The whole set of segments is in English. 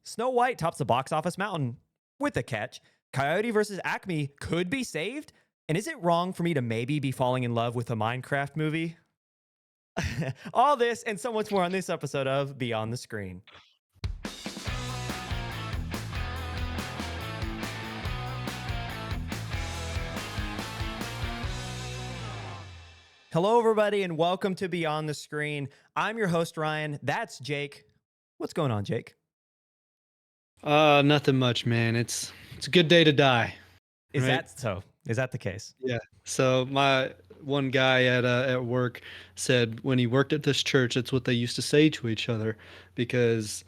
Snow White tops the box office mountain with a catch. Coyote versus Acme could be saved. And is it wrong for me to maybe be falling in love with a Minecraft movie? All this and so much more on this episode of Beyond the Screen. Hello, everybody, and welcome to Beyond the Screen. I'm your host, Ryan. That's Jake. What's going on, Jake? Nothing much, man. It's a good day to die. Is Right? that so? Is that the case? Yeah. So my one guy at work said when he worked at this church, it's what they used to say to each other because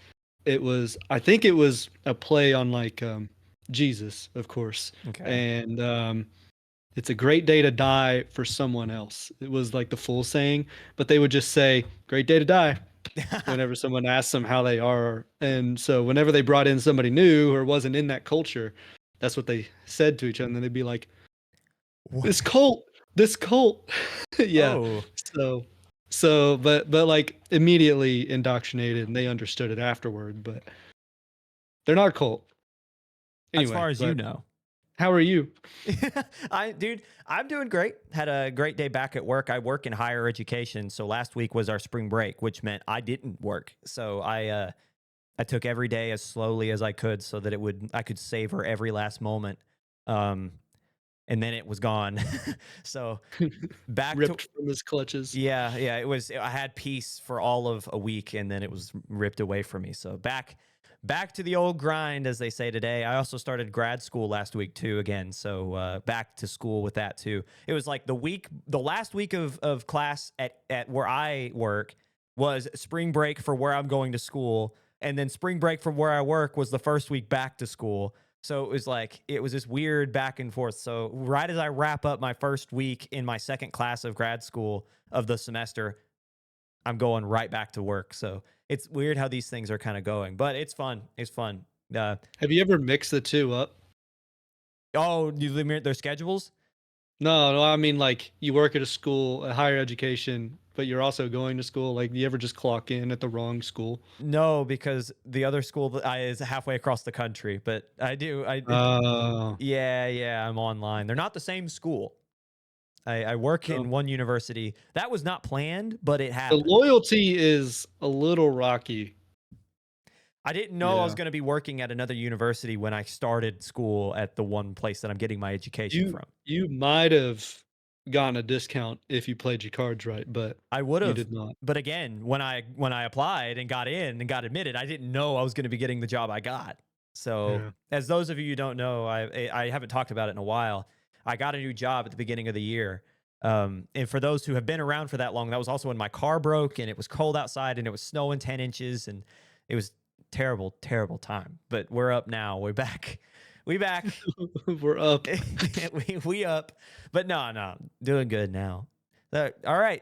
I think it was a play on Jesus, of course. Okay. And it's a great day to die for someone else. It was like the full saying, but they would just say, "Great day to die." Whenever someone asks them how they are. And so whenever they brought in somebody new or wasn't in that culture, that's what they said to each other. And then they'd be like, this cult, this cult. Yeah. Oh, So, but like immediately indoctrinated and they understood it afterward, but they're not a cult. as Anyway, far as you but know. how are you? Dude, I'm doing great. Had a great day back at work. I work in higher education, so last week was our spring break, which meant I didn't work. So I took every day as slowly as I could so that I could savor every last moment. Um, and then it was gone. So back to Ripped from his clutches. yeah, it was. I had peace for all of a week, and then it was ripped away from me. So back to the old grind, as they say today. I also started grad school last week too, again. So back to school with that too. It was like the last week of class at where I work was spring break for where I'm going to school, and then spring break from where I work was the first week back to school. So it was this weird back and forth. So right as I wrap up my first week in my second class of grad school of the semester, I'm going right back to work. So it's weird how these things are kind of going, but it's fun. It's fun. Uh, Have you ever mixed the two up? oh, their schedules? No, I mean like you work at a school, a higher education, but you're also going to school. Like, you ever just clock in at the wrong school? No, because the other school is halfway across the country. But I do. Oh, Yeah. I'm online. They're not the same school. I work oh. in one university. That was not planned, but it The happened. loyalty is a little rocky. I didn't know I was Yeah. going to be working at another university when I started school at the one place that I'm getting my education You from. you might have gotten a discount if you played your cards right, but I would you have, did not. but again, when I applied and got in and got admitted, I didn't know I was going to be getting the job I got. So, Yeah. as those of you who don't know, I haven't talked about it in a while. I got a new job at the beginning of the year. And for those who have been around for that long, that was also when my car broke and it was cold outside and it was snowing 10 inches and it was terrible, terrible time. But we're up now. We're back. We back. We're up. we up. But no, doing good now. All right.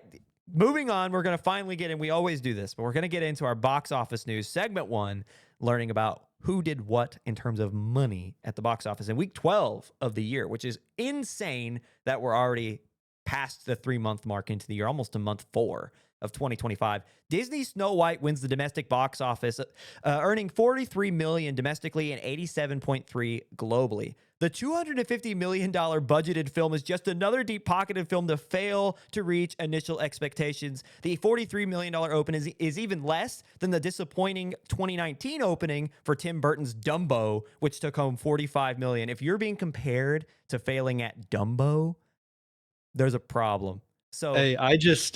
Moving on, we're going to finally get in. We always do this, but we're going to get into our box office news. Segment 1, learning about who did what in terms of money at the box office in week 12 of the year, which is insane that we're already past the 3-month mark into the year, almost to month 4 of 2025. Disney Snow White wins the domestic box office, earning $43 million domestically and $87.3 globally. The $250 million budgeted film is just another deep-pocketed film to fail to reach initial expectations. The $43 million open is even less than the disappointing 2019 opening for Tim Burton's Dumbo, which took home $45 million. If you're being compared to failing at Dumbo, there's a problem. So Hey, I just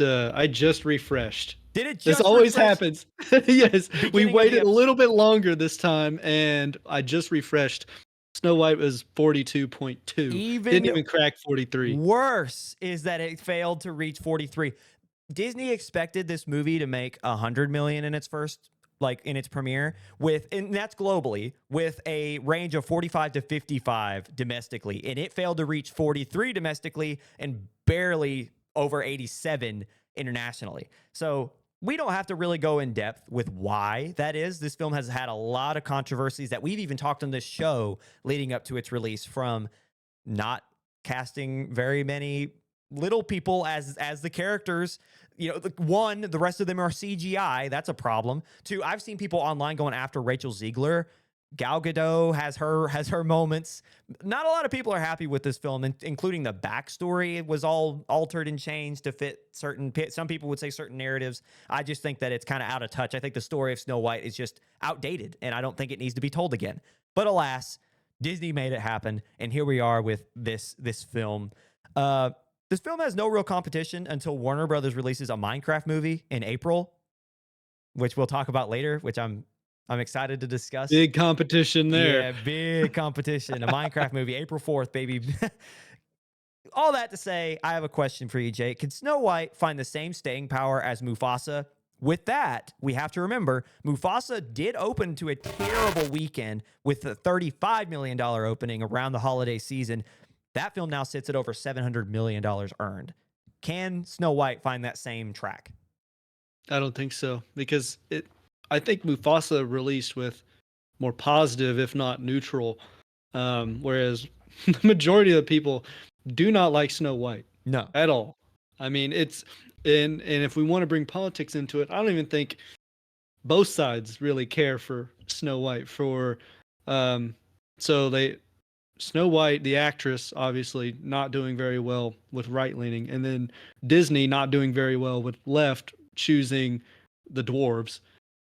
refreshed. did it This just always refresh happens. Yes, we beginning of the waited a episode? little bit longer this time, and I just refreshed. Snow White was 42.2. Didn't Even even crack 43. worse is that it failed to reach 43. Disney expected this movie to make 100 million in its first, like in its premiere, and that's globally, with a range of 45 to 55 domestically, and it failed to reach 43 domestically and barely over 87 internationally. So we don't have to really go in depth with why that is. This film has had a lot of controversies that we've even talked on this show leading up to its release, from not casting very many little people as the characters, one, the rest of them are CGI. That's a problem. Two, I've seen people online going after Rachel Ziegler. Gal Gadot has her moments. Not a lot of people are happy with this film, including the backstory. It was all altered and changed to fit some people would say certain narratives. I just think that it's kind of out of touch. I think the story of Snow White is just outdated, and I don't think it needs to be told again. But alas, Disney made it happen, and here we are with this film. This film has no real competition until Warner Brothers releases a Minecraft movie in April, which we'll talk about later, which I'm excited to discuss. Big competition there. Yeah, big competition. A Minecraft movie, April 4th, baby. All that to say, I have a question for you, Jake. Can Snow White find the same staying power as Mufasa? With that, we have to remember Mufasa did open to a terrible weekend with a $35 million opening around the holiday season. That film now sits at over $700 million earned. Can Snow White find that same track? I don't think so because I think Mufasa released with more positive, if not neutral, whereas the majority of the people do not like Snow White No. at all. I mean, and if we want to bring politics into it, I don't even think both sides really care for Snow White. So Snow White, the actress, obviously not doing very well with right leaning, and then Disney not doing very well with left, choosing the dwarves.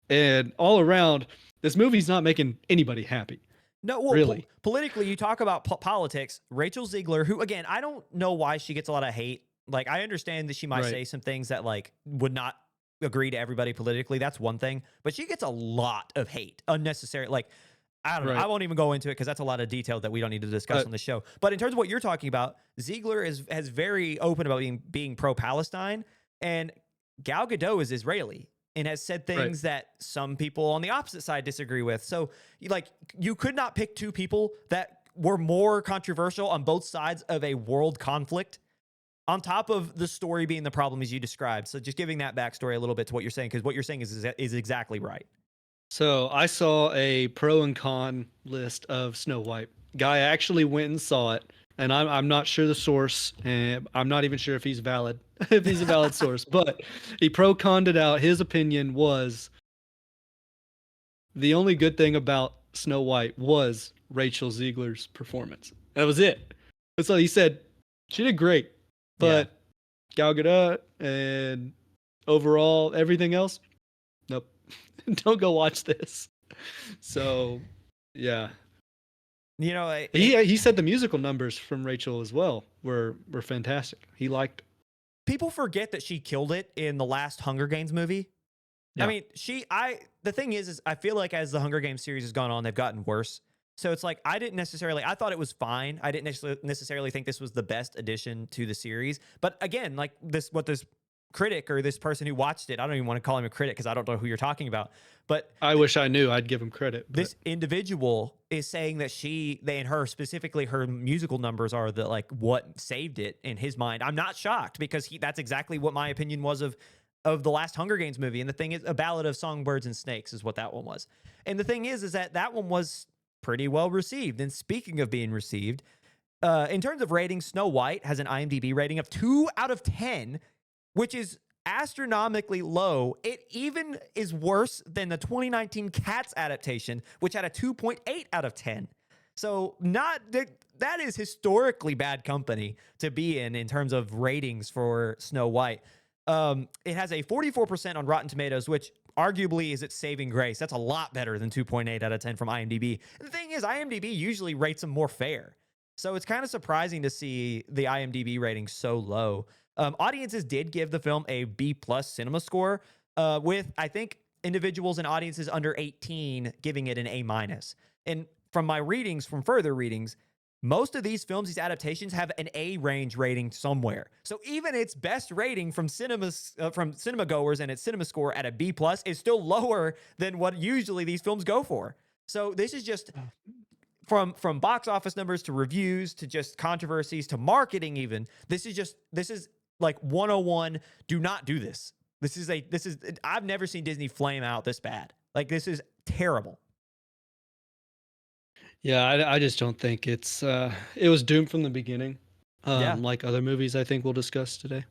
And all around, this movie's not making anybody happy. No, well, really. Politically, you talk about politics. Rachel Ziegler, who, again, I don't know why she gets a lot of hate. Like, I understand that she might say some things that, like, would not agree to everybody politically. That's one thing. But she gets a lot of hate, unnecessary. Like, I don't know. I won't even go into it because that's a lot of detail that we don't need to discuss on the show. But in terms of what you're talking about, Ziegler has very open about being pro-Palestine, and Gal Gadot is Israeli and has said things that some people on the opposite side disagree with. So, you could not pick two people that were more controversial on both sides of a world conflict, on top of the story being the problem as you described. So just giving that backstory a little bit to what you're saying, because what you're saying is exactly right. So I saw a pro and con list of Snow White. Guy actually went and saw it, and I'm not sure the source, and I'm not even sure if he's valid, if he's a valid source. But he pro conned it out. His opinion was the only good thing about Snow White was Rachel Ziegler's performance. That was it. That's all he said. She did great, but Gal Gadot and overall everything else, nope. Don't go watch this. So, yeah. He said the musical numbers from Rachel as well were fantastic. He liked. People forget that she killed it in the last Hunger Games movie. Yeah. I mean, the thing is I feel like as the Hunger Games series has gone on, they've gotten worse. So it's like, I thought it was fine. I didn't necessarily think this was the best addition to the series. But again, like what this critic or this person who watched it, I don't even want to call him a critic because I don't know who you're talking about. But I wish I knew. I'd give him credit. But this individual is saying that they and her, specifically her musical numbers, are what saved it in his mind. I'm not shocked because that's exactly what my opinion was of the last Hunger Games movie. And the thing is, A Ballad of Songbirds and Snakes is what that one was. And the thing is that one was pretty well received. And speaking of being received, in terms of ratings, Snow White has an IMDb rating of 2 out of 10, which is astronomically low. It even is worse than the 2019 Cats adaptation, which had a 2.8 out of 10. So that is historically bad company to be in terms of ratings for Snow White. It has a 44% on Rotten Tomatoes, which arguably is its saving grace. That's a lot better than 2.8 out of 10 from IMDb. And the thing is, IMDb usually rates them more fair. So it's kind of surprising to see the IMDb rating so low. Audiences did give the film a B+ cinema score, with, I think, individuals and audiences under 18 giving it an A-. And from further readings, most of these films, these adaptations, have an A range rating somewhere. So even its best rating from cinema goers and its cinema score at a B+ is still lower than what usually these films go for. So this is just from box office numbers to reviews to just controversies to marketing even. This is like 101. Do not do this. I've never seen Disney flame out this bad. Like, this is terrible. Yeah, I just don't think it was doomed from the beginning. Like other movies I think we'll discuss today.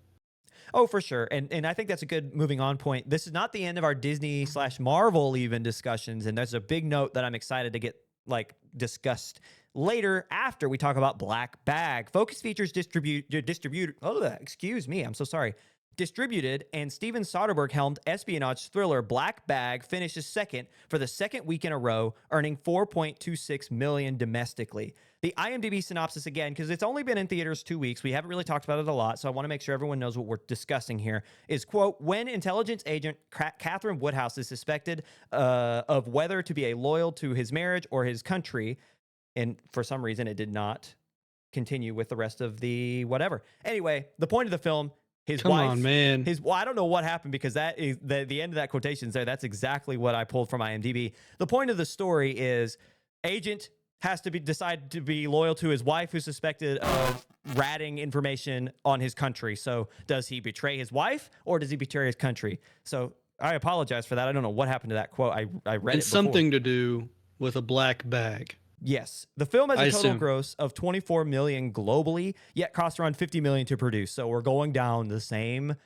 Oh, for sure. And I think that's a good moving on point. This is not the end of our Disney slash Marvel even discussions. And there's a big note that I'm excited to get like discussed later after we talk about Black Bag. Focus Features distribute. Oh, excuse me. I'm so sorry. Distributed and Steven Soderbergh helmed espionage thriller Black Bag finishes second for the second week in a row, earning 4.26 million domestically. The IMDb synopsis again, because it's only been in theaters 2 weeks. We haven't really talked about it a lot, so I want to make sure everyone knows what we're discussing here. Is, quote, when intelligence agent Catherine Woodhouse is suspected of whether to be a loyal to his marriage or his country, and for some reason it did not continue with the rest of the whatever. Anyway, the point of the film, his Come wife, on, man. well, I don't know what happened because that is the end of that quotation there. That's exactly what I pulled from IMDb. The point of the story is agent has to decide to be loyal to his wife who's suspected of ratting information on his country. So does he betray his wife or does he betray his country? So I apologize for that. I don't know what happened to that quote. I read it It's before. something to do with a black bag. Yes. The film has a total assume. gross of 24 million globally, yet cost around 50 million to produce. So we're going down the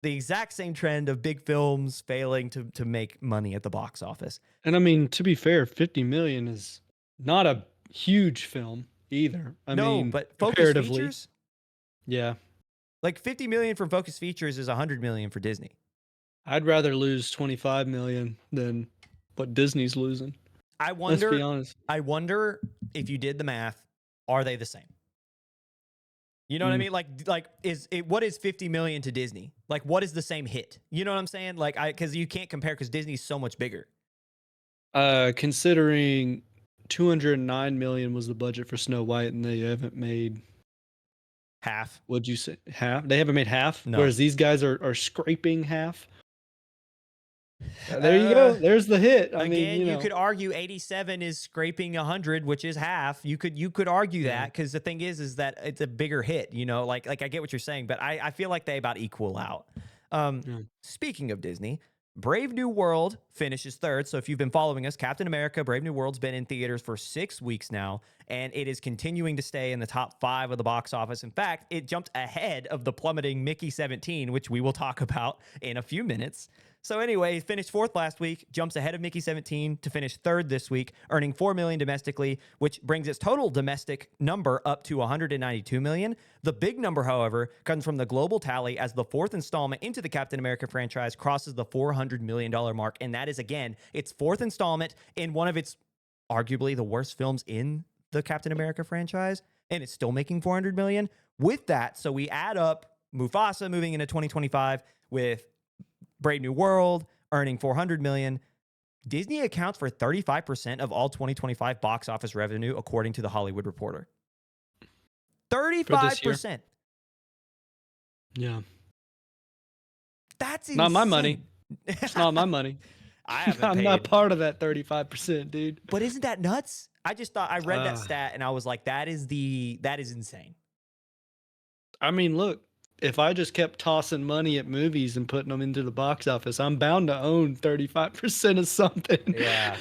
exact same trend of big films failing to make money at the box office. And I mean, to be fair, 50 million is not a huge film either. I mean, but Focus comparatively. Features, Yeah. like 50 million from Focus Features is 100 million for Disney. I'd rather lose 25 million than what Disney's losing. Let's be honest. I wonder if you did the math, are they the same? You know what I mean? What is 50 million to Disney? Like, what is the same hit? You know what I'm saying? Like, because you can't compare because Disney's so much bigger. Considering 209 million was the budget for Snow White, and they haven't made half. What'd you say? Half? They haven't made half. No. Whereas these guys are scraping half. There you go. There's the hit. I mean, you could argue 87 is scraping 100, which is half. You could argue that because the thing is that it's a bigger hit. You know, like I get what you're saying, but I feel like they about equal out. Speaking of Disney, Brave New World finishes third. So if you've been following us, Captain America: Brave New World's been in theaters for 6 weeks now, and it is continuing to stay in the top 5 of the box office. In fact, it jumped ahead of the plummeting Mickey 17, which we will talk about in a few minutes. So anyway, he finished 4th last week, jumps ahead of Mickey 17 to finish 3rd this week, earning $4 million domestically, which brings its total domestic number up to $192 million. The big number, however, comes from the global tally as the 4th installment into the Captain America franchise crosses the $400 million mark. And that is, again, its 4th installment in one of its arguably the worst films in the Captain America franchise, and it's still making $400 million. With that, so we add up Mufasa moving into 2025 with Brave New World earning $400 million. Disney accounts for 35% of all 2025 box office revenue, according to the Hollywood Reporter. 35%. Yeah. That's insane. Not my money. It's not my money. I'm not part of that 35%, dude. But isn't that nuts? I just thought I read that stat and I was like, that is insane. I mean, look, if I just kept tossing money at movies and putting them into the box office, I'm bound to own 35% of something. Yeah.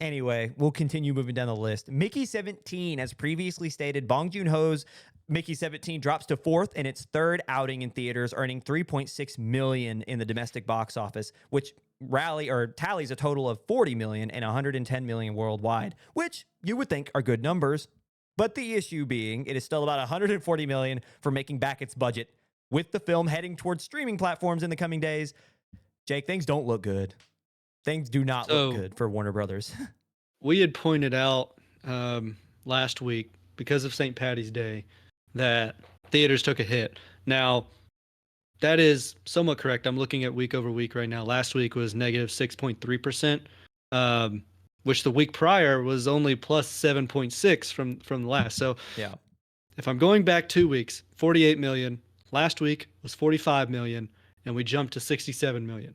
Anyway, we'll continue moving down the list. Mickey 17, as previously stated, Bong Joon-ho's Mickey 17 drops to 4th in its 3rd outing in theaters, earning $3.6 million in the domestic box office, which tallies a total of $40 million and $110 million worldwide, which you would think are good numbers. But the issue being, it is still about $140 million for making back its budget. With the film heading towards streaming platforms in the coming days, Jake, things don't look good. Things do not look good for Warner Brothers. We had pointed out last week, because of St. Patty's Day, that theaters took a hit. Now, that is somewhat correct. I'm looking at week over week right now. Last week was negative 6.3%. Which the week prior was only plus 7.6 from the last. So yeah, if I'm going back 2 weeks, 48 million. Last week was 45 million, and we jumped to 67 million.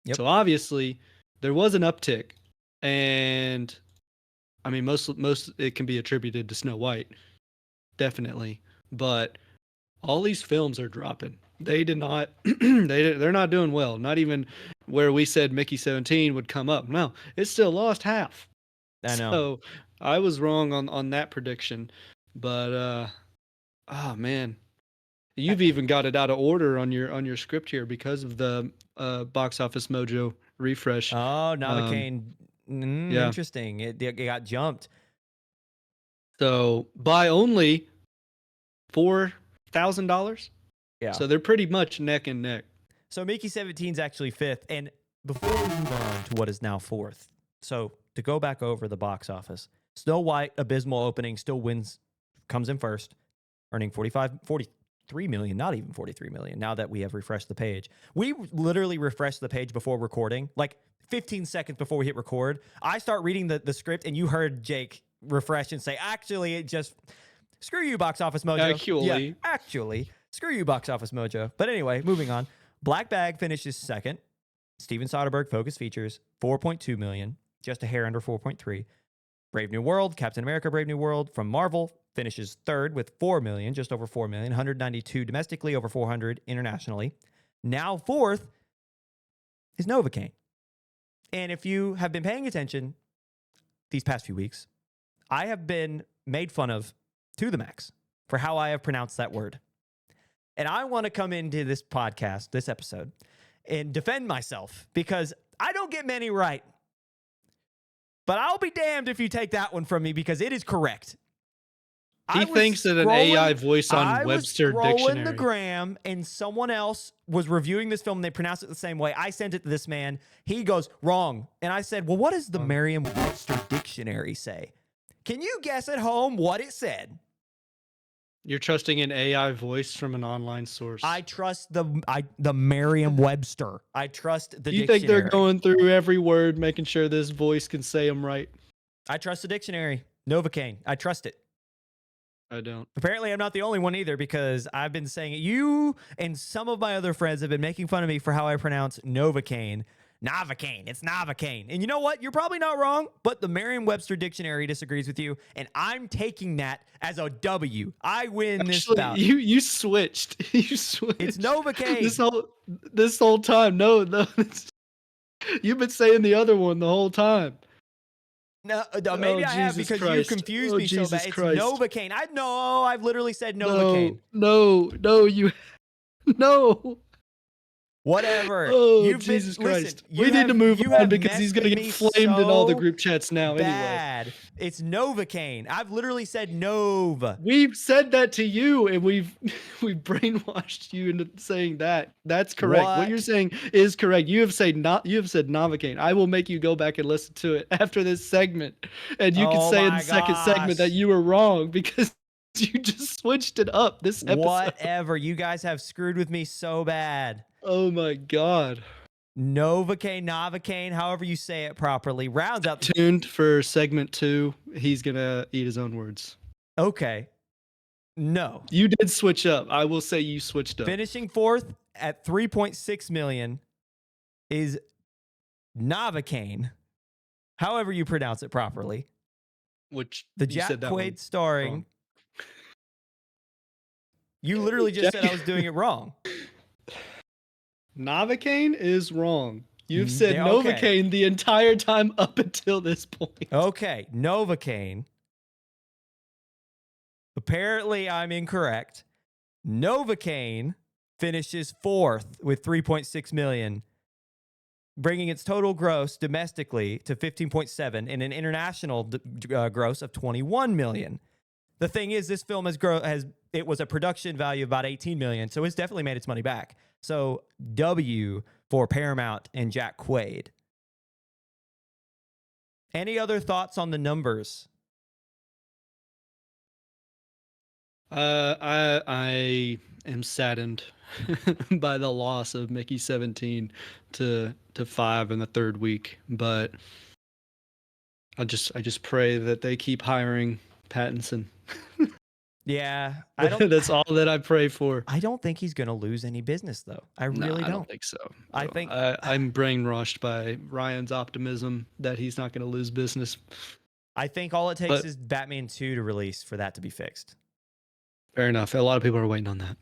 Yep. So obviously there was an uptick, and I mean most it can be attributed to Snow White, definitely. But all these films are dropping. They did not. They're not doing well. Not even where we said Mickey 17 would come up. No, it still lost half. I know. So I was wrong on that prediction. But oh man, You've even got it out of order on your script here because of the Box Office Mojo refresh. Oh, Um, Novocaine. yeah. Interesting. It got jumped. So by only $4,000. Yeah. So they're pretty much neck and neck. So Mickey 17 is actually fifth. And before we move on to what is now fourth, so to go back over the box office, Snow White, abysmal opening, still wins, comes in first, earning 43 million, not even 43 million, now that we have refreshed the page. We literally refreshed the page before recording, like 15 seconds before we hit record. I start reading the script, and you heard Jake refresh and say, actually, it just, screw you, Box Office Mojo. Actually. Yeah, actually, screw you, Box Office Mojo. But anyway, moving on. Black Bag finishes second. Steven Soderbergh Focus Features, 4.2 million, just a hair under 4.3. Brave New World, Captain America Brave New World from Marvel finishes third with 4 million, just over 4 million, 192 domestically, over 400 internationally. Now fourth is Novocaine. And if you have been paying attention these past few weeks, I have been made fun of to the max for how I have pronounced that word. And I want to come into this podcast, this episode, and defend myself because I don't get many right. But I'll be damned if you take that one from me because it is correct. He thinks that an AI voice on Webster Dictionary. I was scrolling Dictionary. the gram, and someone else was reviewing this film, and they pronounced it the same way. I sent it to this man. He goes, wrong. And I said, well, what does the Merriam-Webster Dictionary say? Can you guess at home what it said? You're trusting an AI voice from an online source. I trust the Merriam-Webster. I trust the You dictionary. think they're going through every word, making sure this voice can say them right? I trust the dictionary. Novocaine. I trust it. I don't. Apparently, I'm not the only one either because I've been saying it. You and some of my other friends have been making fun of me for how I pronounce Novocaine. Novocaine. It's Novocaine. And you know what? You're probably not wrong, but the Merriam-Webster Dictionary disagrees with you, and I'm taking that as a W. I win this bout. You switched. You switched. It's Novocaine. This whole time. No. You've been saying the other one the whole time. No, maybe I have because you confused me so bad. It's Novocaine. I've literally said Novocaine. No, Whatever. Oh, Jesus Christ. We need to move on because he's going to get flamed in all the group chats now anyway. It's Novocaine. I've literally said Nova. We've said that to you, and we've brainwashed you into saying that. That's correct. What you're saying is correct. You have said Novocaine. I will make you go back and listen to it after this segment, and you can say in the second segment that you were wrong because you just switched it up this episode. Whatever. You guys have screwed with me so bad. Oh my God. Novocaine, however you say it properly, rounds out. Tuned for segment 2. He's gonna eat his own words. Okay. No. You did switch up. I will say you switched up. Finishing fourth at 3.6 million is Novocaine, however you pronounce it properly. Which the Jack Quaid starring. Wrong. You literally just said I was doing it wrong. Novocaine is wrong. You've said Novocaine the entire time up until this point. Okay, Novocaine. Apparently, I'm incorrect. Novocaine finishes fourth with 3.6 million, bringing its total gross domestically to 15.7 and an international gross of 21 million. The thing is, this film it was a production value of about 18 million, so it's definitely made its money back. So W for Paramount and Jack Quaid. Any other thoughts on the numbers? I am saddened by the loss of Mickey 17 to 5 in the third week, but I just pray that they keep hiring Pattinson. Yeah, that's all that I pray for. I don't think he's going to lose any business, though. I really don't think so. I'm brainwashed by Ryan's optimism that he's not going to lose business. I think all it takes is Batman 2 to release for that to be fixed. Fair enough. A lot of people are waiting on that.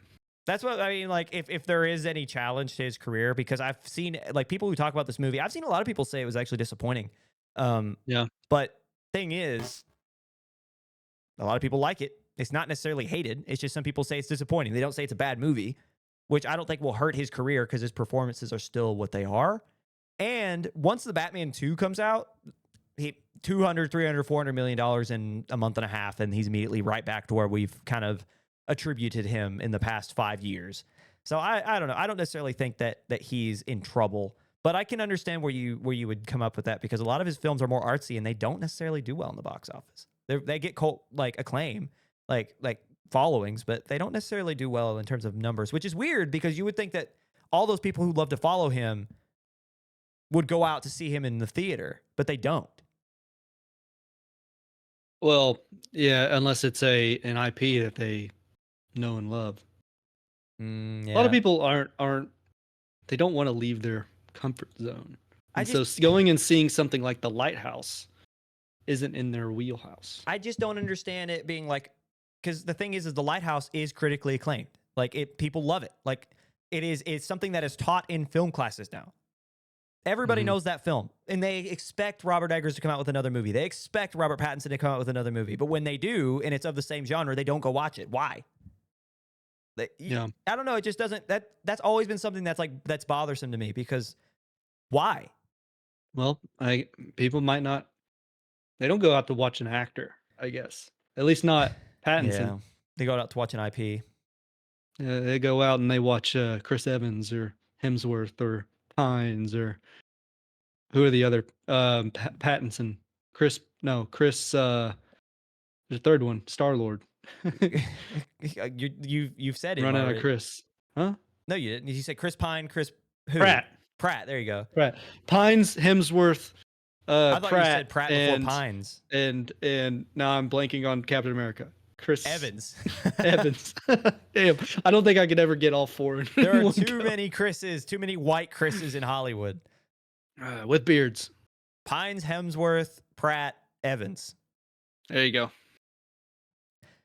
That's what I mean. Like, if there is any challenge to his career, because I've seen like people who talk about this movie, I've seen a lot of people say it was actually disappointing. Yeah. But thing is, a lot of people like it. It's not necessarily hated. It's just some people say it's disappointing. They don't say it's a bad movie, which I don't think will hurt his career because his performances are still what they are. And once the Batman 2 comes out, he 200, 300, 400 million dollars in a month and a half, and he's immediately right back to where we've kind of attributed him in the past 5 years. So I don't know. I don't necessarily think that he's in trouble, but I can understand where you would come up with that because a lot of his films are more artsy and they don't necessarily do well in the box office. They get cult like acclaim, like followings, but they don't necessarily do well in terms of numbers, which is weird because you would think that all those people who love to follow him would go out to see him in the theater, but they don't. Well, yeah, unless it's an IP that they know and love. A lot of Yeah. people aren't they don't want to leave their comfort zone. I And just so going and seeing something like The Lighthouse isn't in their wheelhouse. I just don't understand it being like, because the thing is The Lighthouse is critically acclaimed. Like people love it. Like it's something that is taught in film classes now. Everybody knows that film, and they expect Robert Eggers to come out with another movie. They expect Robert Pattinson to come out with another movie. But when they do, and it's of the same genre, they don't go watch it. Why? Yeah. I don't know. It just doesn't. That's always been something that's bothersome to me because why? Well, people might not. They don't go out to watch an actor, I guess. At least not Pattinson. Yeah, they go out to watch an IP. They go out and they watch Chris Evans or Hemsworth or Pines or who are the other Pattinson? Chris. The third one, Star Lord. You've said him Run out of already. Chris, huh? No, you didn't. You said Chris Pine, Chris who? Pratt. There you go. Pratt. Pines, Hemsworth, I thought Pratt, you said Pratt before Pines. and now I'm blanking on Captain America. Chris Evans. Evans. Damn, I don't think I could ever get all four. There are too many Chris's, too many white Chris's in Hollywood. With beards. Pines, Hemsworth, Pratt, Evans. There you go.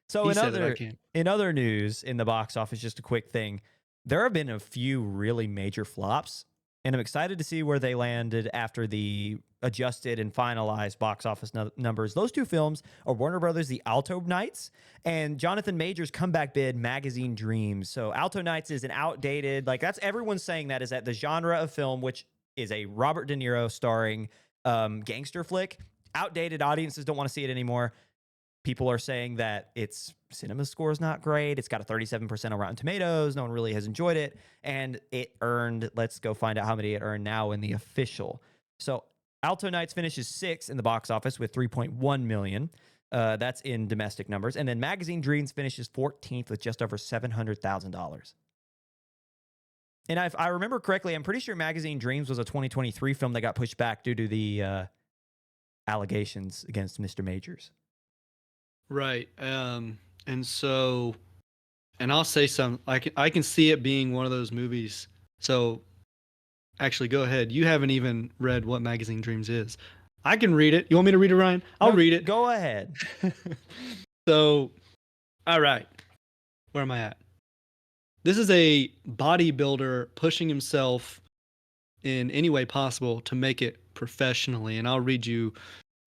So in other news in the box office, just a quick thing. There have been a few really major flops, and I'm excited to see where they landed after the adjusted and finalized box office numbers. Those two films are Warner Brothers' The Alto Knights and Jonathan Majors' comeback bid, Magazine Dreams. So Alto Knights is an outdated, that's everyone's saying that is that the genre of film, which is a Robert De Niro starring gangster flick. Outdated, audiences don't want to see it anymore. People are saying that its cinema score is not great. It's got a 37% on Rotten Tomatoes. No one really has enjoyed it. And it earned, let's go find out how many it earned now in the official. So Alto Knights finishes 6th in the box office with 3.1 million. That's in domestic numbers. And then Magazine Dreams finishes 14th with just over $700,000. And if I remember correctly, I'm pretty sure Magazine Dreams was a 2023 film that got pushed back due to the allegations against Mr. Majors. Right. And so, and I'll say I can see it being one of those movies. So actually go ahead. You haven't even read what Magazine Dreams is. I can read it. You want me to read it, Ryan? I'll read it. Go ahead. So, all right. Where am I at? This is a bodybuilder pushing himself in any way possible to make it professionally. And I'll read you.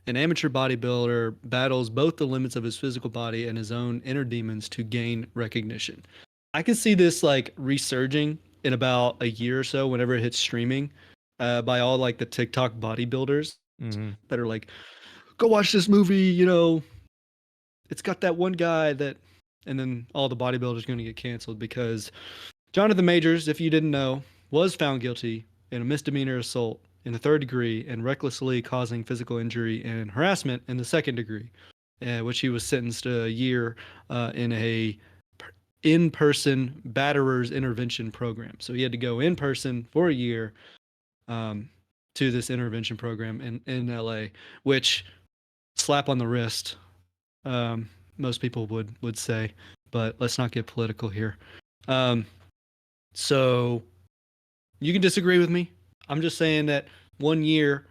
An amateur bodybuilder battles both the limits of his physical body and his own inner demons to gain recognition. I can see this resurging in about a year or so whenever it hits streaming by all the TikTok bodybuilders that are go watch this movie, it's got that one guy that, and then all the bodybuilders are going to get canceled because Jonathan Majors, if you didn't know, was found guilty in a misdemeanor assault in the 3rd degree and recklessly causing physical injury and harassment in the 2nd degree, which he was sentenced to a year in a in-person batterers intervention program. So he had to go in person for a year to this intervention program in LA, which slap on the wrist, most people would say, but let's not get political here. So you can disagree with me. I'm just saying that 1 year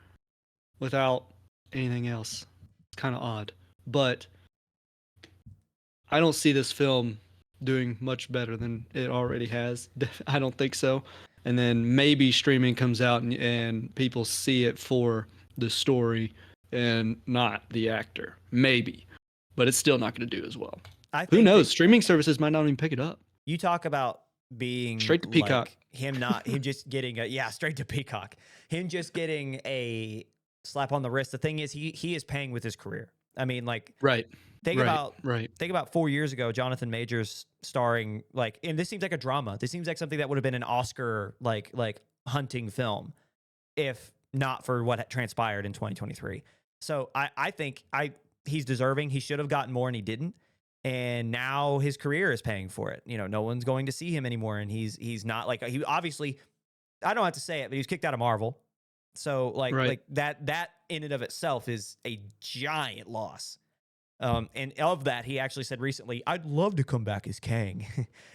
without anything else, it's kind of odd. But I don't see this film doing much better than it already has. I don't think so. And then maybe streaming comes out and people see it for the story and not the actor. Maybe. But it's still not going to do as well. I Who think knows? that Streaming services might not even pick it up. you talk about being Straight to Peacock. like him just getting a straight to Peacock. Him just getting a slap on the wrist. The thing is he is paying with his career. I mean, like Right. think Right. about Right. think about 4 years ago, Jonathan Majors starring like, and this seems like a drama. This seems like something that would have been an Oscar like hunting film if not for what had transpired in 2023. So I think he's deserving. He should have gotten more and he didn't. And now his career is paying for it. You know, no one's going to see him anymore. And he's not like, he obviously, I don't have to say it, but he was kicked out of Marvel. So Right. that in and of itself is a giant loss. And of that, he actually said recently, I'd love to come back as Kang.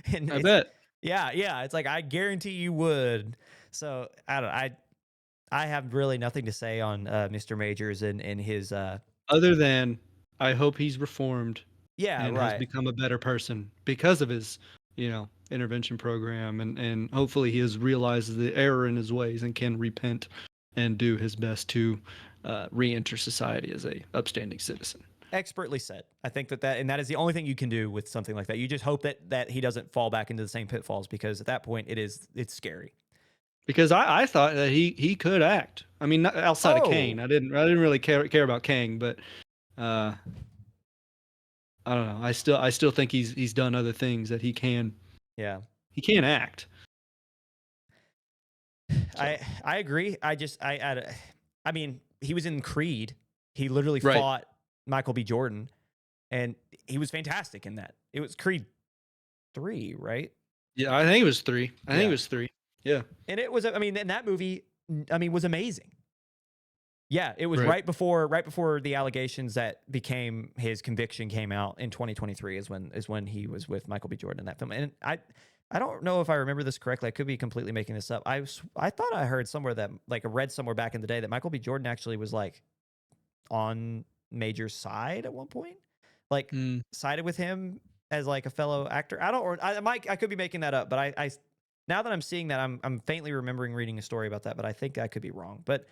And I bet. yeah. It's like, I guarantee you would. So I don't, I have really nothing to say on Mr. Majors and his Other than I hope he's reformed yeah, and has right. become a better person because of his, intervention program, and hopefully he has realized the error in his ways and can repent and do his best to re-enter society as a upstanding citizen. Expertly said. I think and that is the only thing you can do with something like that. You just hope that he doesn't fall back into the same pitfalls, because at that point it's scary. Because I thought that he could act. I mean, not outside of Kane. Oh, I didn't really care about Kang, but uh, I don't know. I still think he's done other things that yeah. he can act. So I agree. I mean, he was in Creed. He literally right. fought Michael B. Jordan, and he was fantastic in that. It was Creed 3, right? Yeah, I think it was 3. I think it Yeah. was 3. Yeah. And it was, I mean, and that movie, I mean, was amazing. Yeah, it was Right. right before the allegations that became his conviction came out in 2023 is when he was with Michael B. Jordan in that film. And I don't know if I remember this correctly. I could be completely making this up. I thought I heard somewhere that, like, I read somewhere back in the day that Michael B. Jordan actually was like on Major's side at one point, like Mm. sided with him as like a fellow actor. I could be making that up, but I now that I'm seeing that, I'm faintly remembering reading a story about that, but I think I could be wrong. But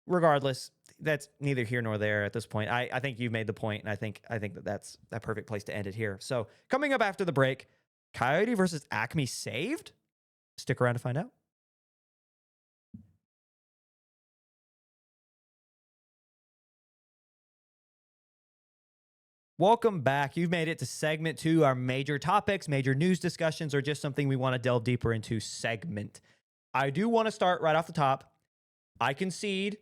regardless, that's neither here nor there at this point. I think you've made the point, and I think that's a perfect place to end it here. So coming up after the break, Coyote versus Acme saved? Stick around to find out. Welcome back. You've made it to segment 2, our major topics, major news discussions, or just something we want to delve deeper into segment. I do want to start right off the top. I concede.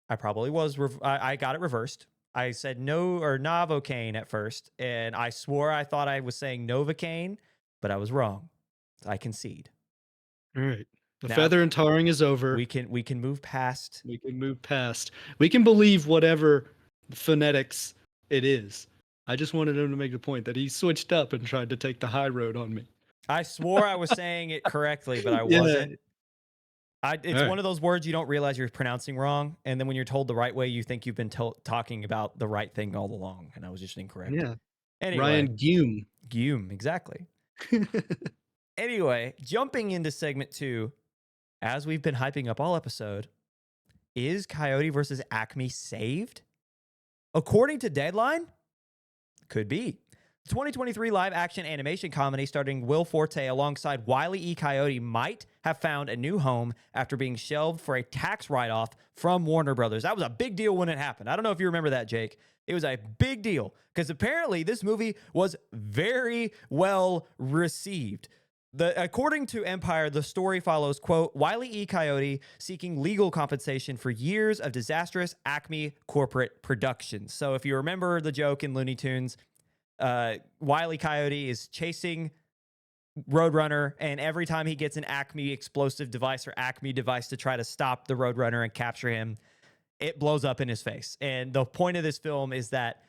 I probably was. I got it reversed. I said no or Novocaine at first, and I swore I thought I was saying Novocaine, but I was wrong. I concede. All right. The Now feather and tarring is over. we can move past. We can move past. We can believe whatever phonetics it is. I just wanted him to make the point that he switched up and tried to take the high road on me. I swore I was saying it correctly, but I Yeah. wasn't. It's All one right. of those words you don't realize you're pronouncing wrong, and then when you're told the right way, you think you've been talking about the right thing all along, and I was just incorrect. Yeah. Anyway, Ryan Gume. Gume, exactly. Anyway, jumping into segment 2, as we've been hyping up all episode, is Coyote versus Acme saved? According to Deadline, could be. The 2023 live action animation comedy starring Will Forte alongside Wile E. Coyote might have found a new home after being shelved for a tax write-off from Warner Brothers. That was a big deal when it happened. I don't know if you remember that, Jake. It was a big deal because apparently this movie was very well received. According to Empire, the story follows, quote, Wile E. Coyote seeking legal compensation for years of disastrous Acme corporate productions. So if you remember the joke in Looney Tunes, Wile E. Coyote is chasing Roadrunner, and every time he gets an Acme explosive device or Acme device to try to stop the Roadrunner and capture him, it blows up in his face. And the point of this film is that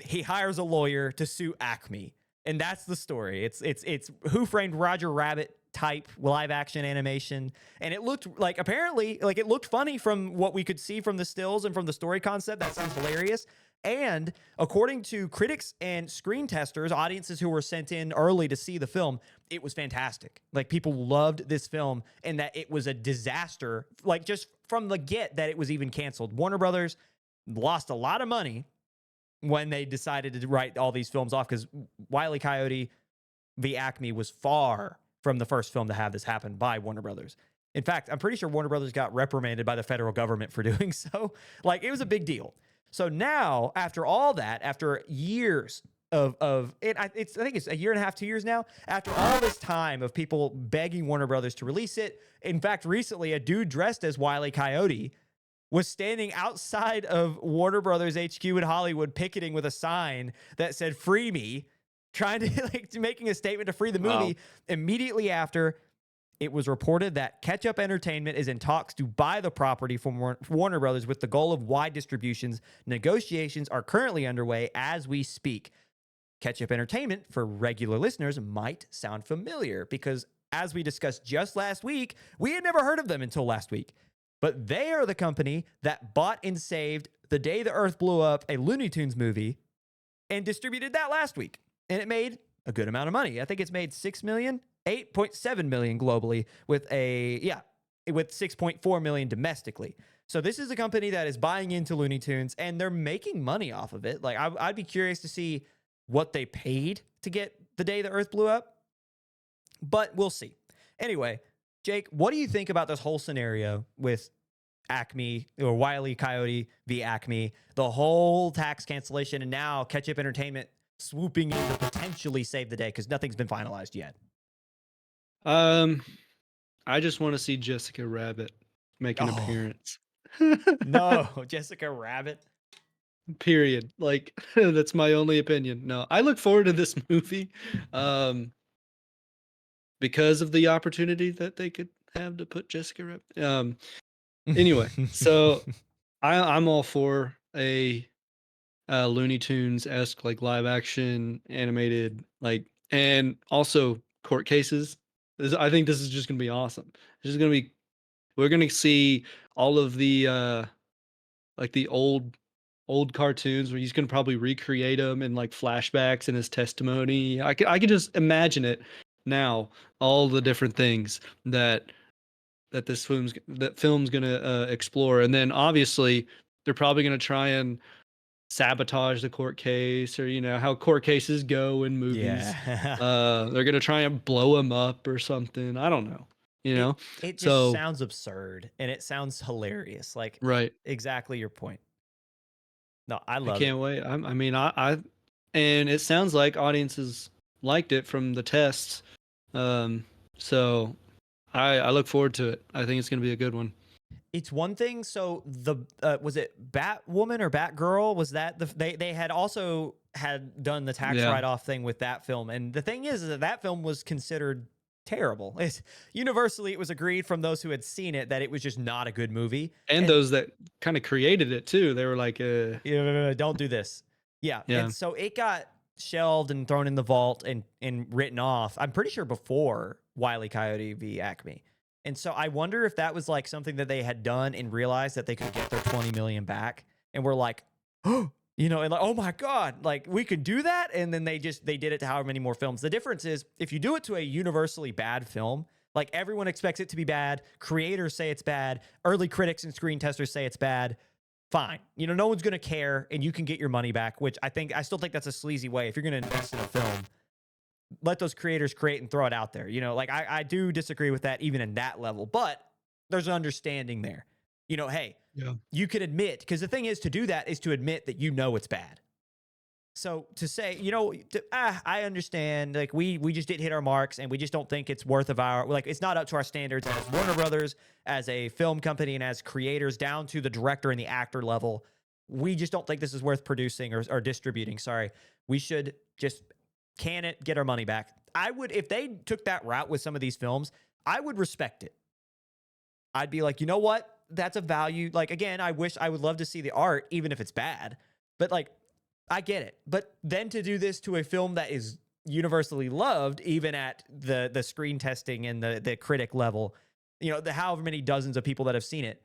he hires a lawyer to sue Acme. And that's the story. It's Who Framed Roger Rabbit type live action animation. And it looked like, apparently, like, it looked funny from what we could see from the stills and from the story concept. That sounds hilarious. And according to critics and screen testers, audiences who were sent in early to see the film, it was fantastic. Like, people loved this film, and that it was a disaster, like, just from the get that it was even canceled. Warner Brothers lost a lot of money when they decided to write all these films off, because Wile E. Coyote v. Acme was far from the first film to have this happen by Warner Brothers. In fact, I'm pretty sure Warner Brothers got reprimanded by the federal government for doing so. Like, it was a big deal. So now, after all that, after years of it, I think it's a year and a half, 2 years now, after all this time of people begging Warner Brothers to release it. In fact, recently, a dude dressed as Wile E. Coyote was standing outside of Warner Brothers HQ in Hollywood picketing with a sign that said "Free me," trying to making a statement to free the movie. Wow. Immediately after, it was reported that Ketchup Entertainment is in talks to buy the property from Warner Brothers with the goal of wide distributions. Negotiations are currently underway as we speak. Ketchup Entertainment, for regular listeners, might sound familiar because, as we discussed just last week, we had never heard of them until last week. But they are the company that bought and saved The Day the Earth Blew Up, a Looney Tunes movie, and distributed that last week. And it made a good amount of money. I think it's made $6 million, $8.7 million globally with with $6.4 million domestically. So this is a company that is buying into Looney Tunes, and they're making money off of it. Like, I'd be curious to see what they paid to get The Day the Earth Blew Up, but we'll see. Anyway, Jake, what do you think about this whole scenario with Acme or Wile E. Coyote v. Acme, the whole tax cancellation, and now Ketchup Entertainment swooping in to potentially save the day because nothing's been finalized yet? I just want to see Jessica Rabbit make an appearance. No, Jessica Rabbit. Period. Like, that's my only opinion. No, I look forward to this movie because of the opportunity that they could have to put Jessica Rabbit. Anyway, so I'm all for a Looney Tunes-esque, like, live action animated, like, and also court cases. I think this is just gonna be awesome. We're gonna see all of the like the old cartoons where he's gonna probably recreate them in like flashbacks in his testimony. I could just imagine it now, all the different things that film's gonna explore, and then obviously they're probably gonna try and sabotage the court case, or how court cases go in movies. Yeah. They're gonna try and blow him up or something. I don't know. It just So sounds absurd, and it sounds hilarious. Like, right. exactly your point. No, I I love it. can't wait. I mean, and it sounds like audiences liked it from the tests. So I look forward to it. I think it's gonna be a good one. It's one thing. So the was it Batwoman or Batgirl? Was that they had also had done the tax Yeah. write-off thing with that film, and the thing is that that film was considered terrible. It's universally, it was agreed from those who had seen it that it was just not a good movie. And those that kind of created it too. They were like, Yeah, don't do this. Yeah, Yeah. and so it got shelved and thrown in the vault and written off. I'm pretty sure before Wile E. Coyote v. Acme. And so I wonder if that was like something that they had done and realized that they could get their 20 million back, and we're like, oh, and like, oh my God, like, we could do that. And then they did it to however many more films. The difference is, if you do it to a universally bad film, like, everyone expects it to be bad, creators say it's bad, early critics and screen testers say it's bad, fine. No one's going to care, and you can get your money back, which I still think that's a sleazy way. If you're going to invest in a film, let those creators create and throw it out there. Like, I do disagree with that even in that level, but there's an understanding there. Hey, Yeah. you could admit, because the thing is, to do that is to admit that it's bad. So to say, I understand, like, we just didn't hit our marks, and we just don't think it's worth of it's not up to our standards as Warner Brothers, as a film company, and as creators down to the director and the actor level. We just don't think this is worth producing or distributing. Sorry. We should just can it, get our money back. If they took that route with some of these films, I would respect it. I'd be like, you know what? That's a value. Like, again, I would love to see the art, even if it's bad, but like, I get it. But then to do this to a film that is universally loved, even at the screen testing and the critic level, the however many dozens of people that have seen it,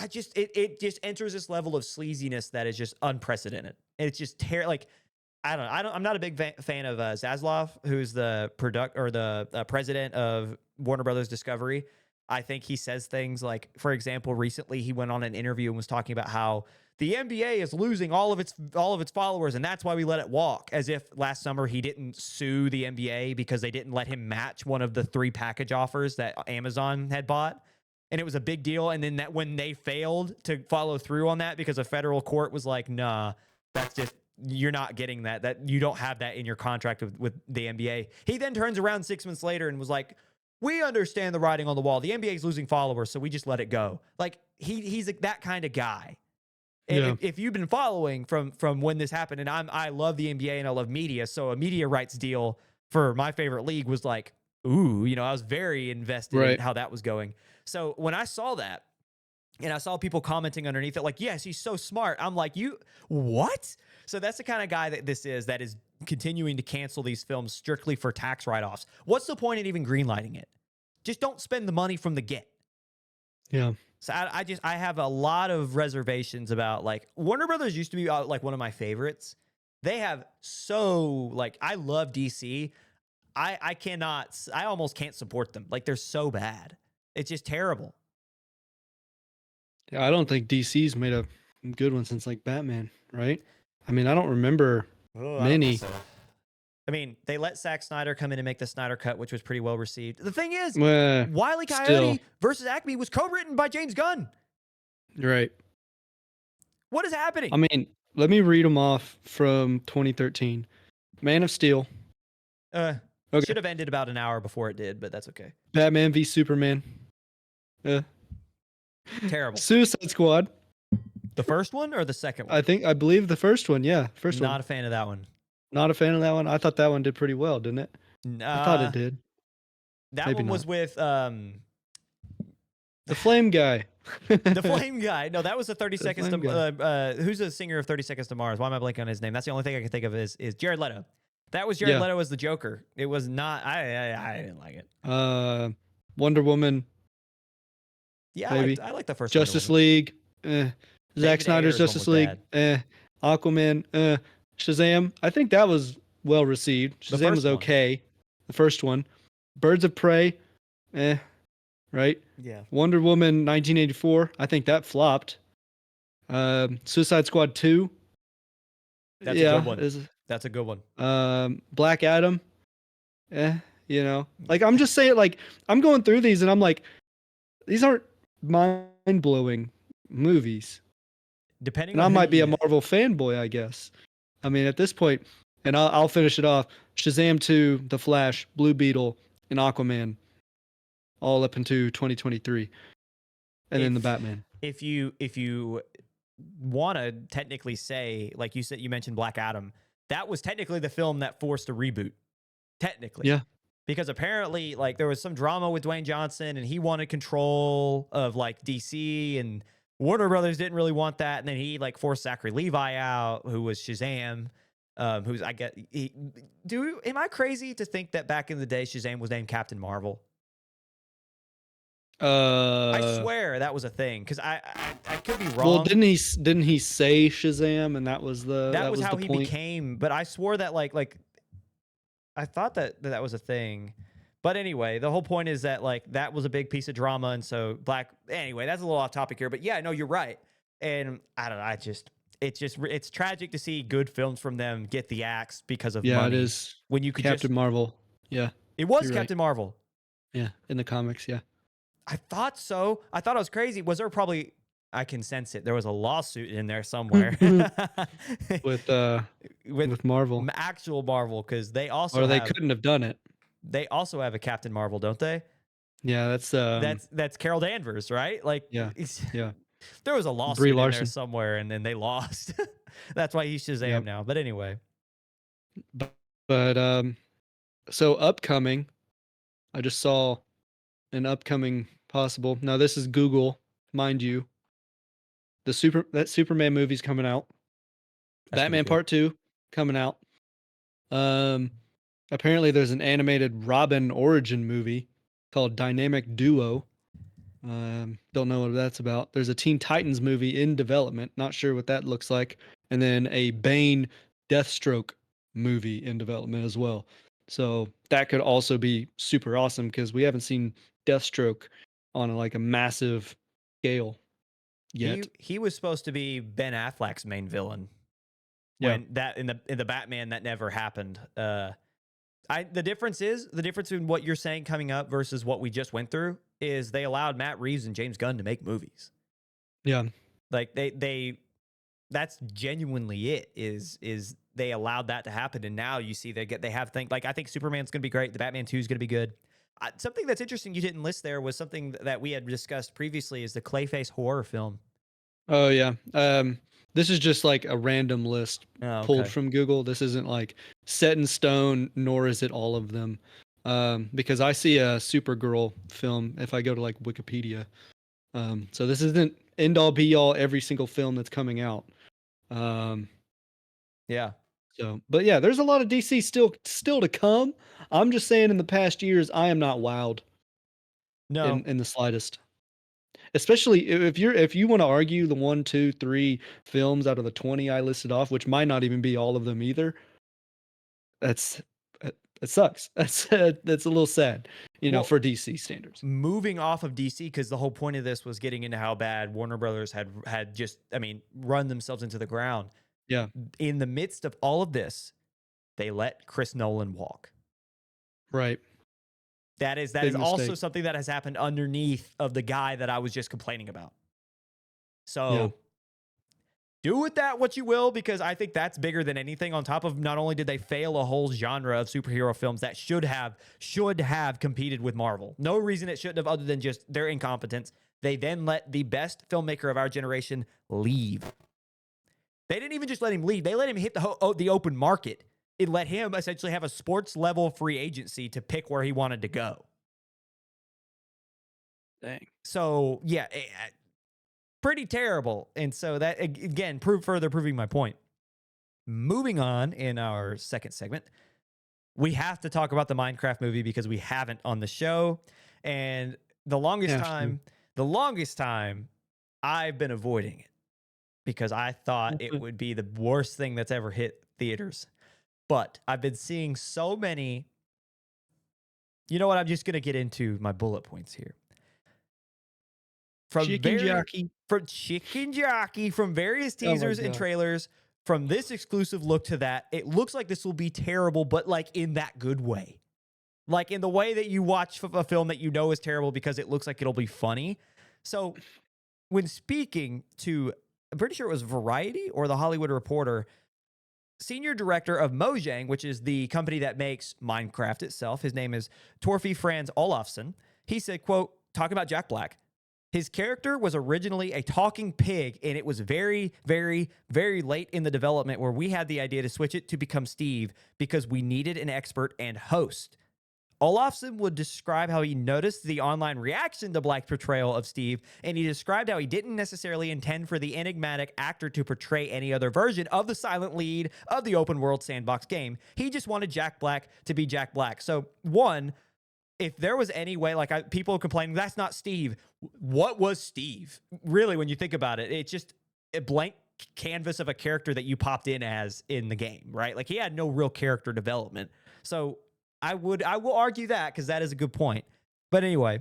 it just enters this level of sleaziness that is just unprecedented. And it's just like, I'm not a big fan of Zaslav, who's the president of Warner Brothers Discovery. I think he says things like, for example, recently he went on an interview and was talking about how the NBA is losing all of its followers, and that's why we let it walk. As if last summer he didn't sue the NBA because they didn't let him match one of the 3 package offers that Amazon had bought. And it was a big deal. And then that when they failed to follow through on that because a federal court was like, nah, that's just, you're not getting that. That you don't have that in your contract with the NBA. He then turns around 6 months later and was like, we understand the writing on the wall. The NBA is losing followers, so we just let it go. Like he's that kind of guy. And Yeah. if you've been following from when this happened, and I love the NBA and I love media, so a media rights deal for my favorite league was like, ooh, I was very invested in Right. how that was going. So when I saw that, and I saw people commenting underneath it, like, yes, he's so smart. I'm like, you what? So that's the kind of guy that is continuing to cancel these films strictly for tax write-offs. What's the point in even greenlighting it? Just don't spend the money from the get. Yeah. So I have a lot of reservations about, like, Warner Brothers used to be like one of my favorites. They have I love DC. I almost can't support them. Like, they're so bad. It's just terrible. Yeah, I don't think DC's made a good one since like Batman, right? I mean, I don't remember Oh, I don't think many. so. I mean, they let Zack Snyder come in and make the Snyder Cut, which was pretty well received. The thing is, Well, Wile E. still, Coyote versus Acme was co-written by James Gunn. right. What is I happening? mean, let me read them off from 2013. Man of Steel. Should Okay. have ended about an hour before it did, but that's okay. Batman v Superman. Uh, Terrible. Suicide Squad. The first one or the second one? I believe the first one. Yeah, first Not one. a fan of that one. Not a fan of that one. I thought that one did pretty well, didn't it? I thought it did. That Maybe one was not. with The Flame guy. the Flame guy. No, that was the 30 The Seconds Flame guy. to who's the singer of 30 Seconds to Mars? Why am I blanking on his name? That's the only thing I can think of is Jared Leto. That was Jared Yeah. Leto as the Joker. It was not. I didn't like it. Wonder Woman. Yeah, Maybe. I like the first Wonder Justice Woman. League. Zack David Snyder's Ayer's one Justice was League. bad. Aquaman. Shazam. I think that was well received. The Shazam first was one. okay. The first one. Birds of Prey. Right? Yeah. Wonder Woman 1984. I think that flopped. Suicide Squad 2. That's a good one. That's a good one. Black Adam. Like I'm just saying, like I'm going through these and I'm like, these aren't mind-blowing movies. Depending And on I who might be a you, Marvel fanboy, I guess. I mean, at this point, and I'll finish it off. Shazam 2, The Flash, Blue Beetle, and Aquaman, all up into 2023, and then the Batman. if you want to technically say, like you said, you mentioned Black Adam, that was technically the film that forced a reboot. Technically. Yeah. Because apparently, like, there was some drama with Dwayne Johnson and he wanted control of, like, DC, and Warner Brothers didn't really want that. And then he, like, forced Zachary Levi out, who was Shazam, who's, I guess, am I crazy to think that back in the day Shazam was named Captain Marvel? I swear that was a thing, because I could be wrong. Well, didn't he say Shazam, and that was how the he point? became, but I swore that like I thought that was a thing. But anyway, the whole point is that, like, that was a big piece of drama, and so anyway, that's a little off topic here, but yeah, no, you're right. And I don't know, it's tragic to see good films from them get the axe because of money. It is. When you could Captain Marvel. Yeah. It was you're Captain right. Marvel. Yeah, in the comics, yeah. I thought so. I thought I was crazy. Was there probably, I can sense it, there was a lawsuit in there somewhere. with Marvel. Actual Marvel, because they also Or couldn't have done it. They also have a Captain Marvel, don't they? Yeah, that's Carol Danvers, right? Like, yeah. There was a lawsuit in there somewhere, and then they lost. That's why he's Shazam now. But anyway, but so upcoming, I just saw an upcoming possible. Now this is Google, mind you. That Superman movie's coming out. Batman Part 2 coming out. Apparently there's an animated Robin origin movie called Dynamic Duo. Don't know what that's about. There's a Teen Titans movie in development. Not sure what that looks like. And then a Bane Deathstroke movie in development as well. So that could also be super awesome because we haven't seen Deathstroke on like a massive scale yet. He was supposed to be Ben Affleck's main villain Yeah. when that in the Batman that never happened. The difference in what you're saying coming up versus what we just went through is they allowed Matt Reeves and James Gunn to make movies. Yeah. Like they that's genuinely it is they allowed that to happen, and now you see they have things like I think Superman's going to be great. The Batman 2 is going to be good. Something that's interesting you didn't list there was something that we had discussed previously is the Clayface horror film. Oh yeah. This is just like a random list Oh, pulled okay. from Google. This isn't like set in stone, nor is it all of them. Because I see a Supergirl film if I go to like Wikipedia. So this isn't end all be all every single film that's coming out. Um, Yeah. but yeah, there's a lot of DC still to come. I'm just saying in the past years, I am not wowed No. in the slightest. Especially if you want to argue the one, two, three films out of the 20 I listed off, which might not even be all of them either. That's it sucks. That's a little sad, Well, for DC standards. moving off of DC because the whole point of this was getting into how bad Warner Brothers had just run themselves into the ground. Yeah, In the midst of all of this, they let Chris Nolan walk. right. That is Big also mistake. something that has happened underneath of the guy that I was just complaining about. Yeah, So do with that what you will, because I think that's bigger than anything. On top of not only did they fail a whole genre of superhero films that should have competed with Marvel. No reason it shouldn't have other than just their incompetence. They then let the best filmmaker of our generation leave. They didn't even just let him leave. They let him hit the open market. It let him essentially have a sports level free agency to pick where he wanted to go. dang. So, yeah, pretty terrible. And so that, again, further proving my point. Moving on in our second segment, we have to talk about the Minecraft movie because we haven't on the show. And the longest Have to. time, the longest time I've been avoiding it because I thought it would be the worst thing that's ever hit theaters. But I've been seeing so many. You know what? I'm just going to get into my bullet points here. Chicken Jockey. From Chicken Jockey, from various Oh my teasers and god. trailers, from this exclusive look to that, it looks like this will be terrible, but like in that good way. Like in the way that you watch a film that you know is terrible because it looks like it'll be funny. So when speaking to, I'm pretty sure it was Variety or the Hollywood Reporter, senior director of Mojang, which is the company that makes Minecraft itself, his name is Torfi Franz Olafsson. He said, quote, talking about Jack Black, his character was originally a talking pig, and it was very, very, very late in the development where we had the idea to switch it to become Steve because we needed an expert and host. Olafsson would describe how he noticed the online reaction to Black's portrayal of Steve, and he described how he didn't necessarily intend for the enigmatic actor to portray any other version of the silent lead of the open world sandbox game. He just wanted Jack Black to be Jack Black. So, one, if there was any way, like people complaining, that's not Steve. What was Steve? Really, when you think about it, it's just a blank canvas of a character that you popped in as in the game, right? Like he had no real character development. So I will argue that because that is a good point. But anyway,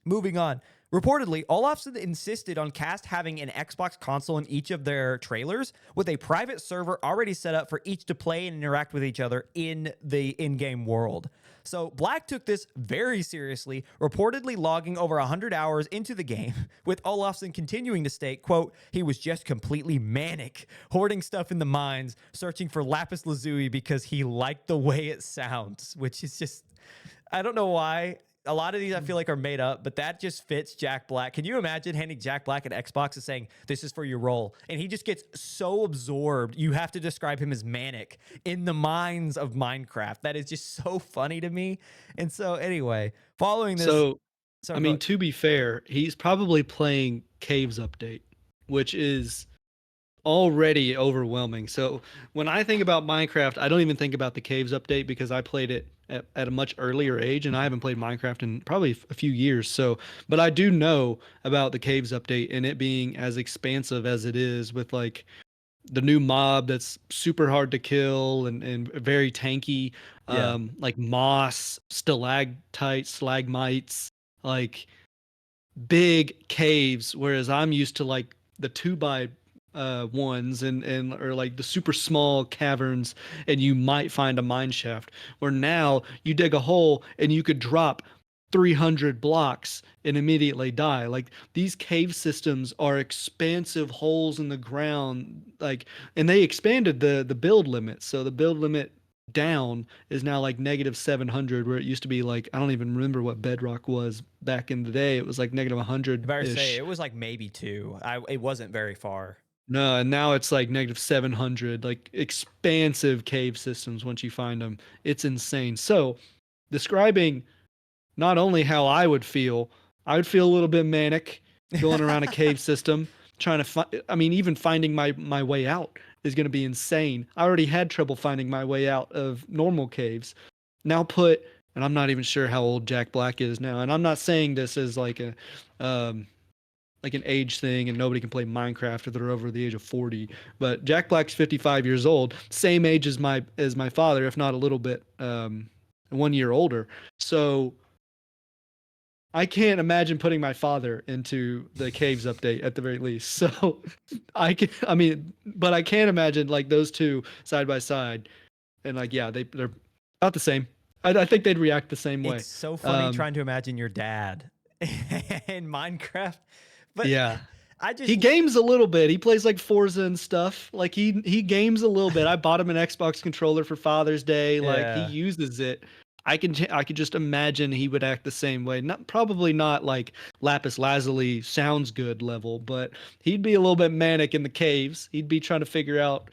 moving on. Reportedly, Olafsson insisted on cast having an Xbox console in each of their trailers with a private server already set up for each to play and interact with each other in the in-game world. So Black took this very seriously, reportedly logging over 100 hours into the game, with Olafsson continuing to state, quote, he was just completely manic, hoarding stuff in the mines, searching for lapis lazuli because he liked the way it sounds, which is just, I don't know why. A lot of these I feel like are made up, but that just fits Jack Black. Can you imagine handing Jack Black an Xbox and saying, this is for your role? And he just gets so absorbed, you have to describe him as manic in the minds of Minecraft. That is just so funny to me. And so, anyway, following this. So, I So, mean, to be fair, he's probably playing Caves Update, which is already overwhelming. So when I think about Minecraft, I don't even think about the Caves update because I played it at a much earlier age and I haven't played Minecraft in probably a few years. So, but I do know about the Caves update and it being as expansive as it is with like the new mob that's super hard to kill and very tanky, yeah. like moss, stalactites, stalagmites, like big caves, whereas I'm used to like the 2 by ones and or like the super small caverns, and you might find a mine shaft. Where now you dig a hole and you could drop 300 blocks and immediately die. Like these cave systems are expansive holes in the ground, like, and they expanded the build limit. So the build limit down is now like -700, where it used to be like, I don't even remember what bedrock was back in the day. It was like I better say -100 ish. it was like maybe 2. It wasn't very far. No, and now it's like -700, like expansive cave systems once you find them. It's insane. So, describing not only how I would feel a little bit manic going around a cave system trying to find. I mean, even finding my way out is going to be insane. I already had trouble finding my way out of normal caves. Now put, and I'm not even sure how old Jack Black is now, and I'm not saying this as um, like an age thing and nobody can play Minecraft if they're over the age of 40. But Jack Black's 55 years old, same age as my father, if not a little bit 1 year older. So I can't imagine putting my father into the caves update at the very least. So I mean, but I can't imagine like those two side by side, and like yeah, they're about the same. I think they'd react the same It's way. so funny Um, trying to imagine your dad in Minecraft, but yeah, I he just games a little bit. He plays like Forza and stuff. Like he games a little bit. I bought him an Xbox controller for Father's Day. Like he yeah. uses it. I could just imagine he would act the same way. Not probably not like Lapis Lazuli sounds good level, but he'd be a little bit manic in the caves. He'd be trying to figure out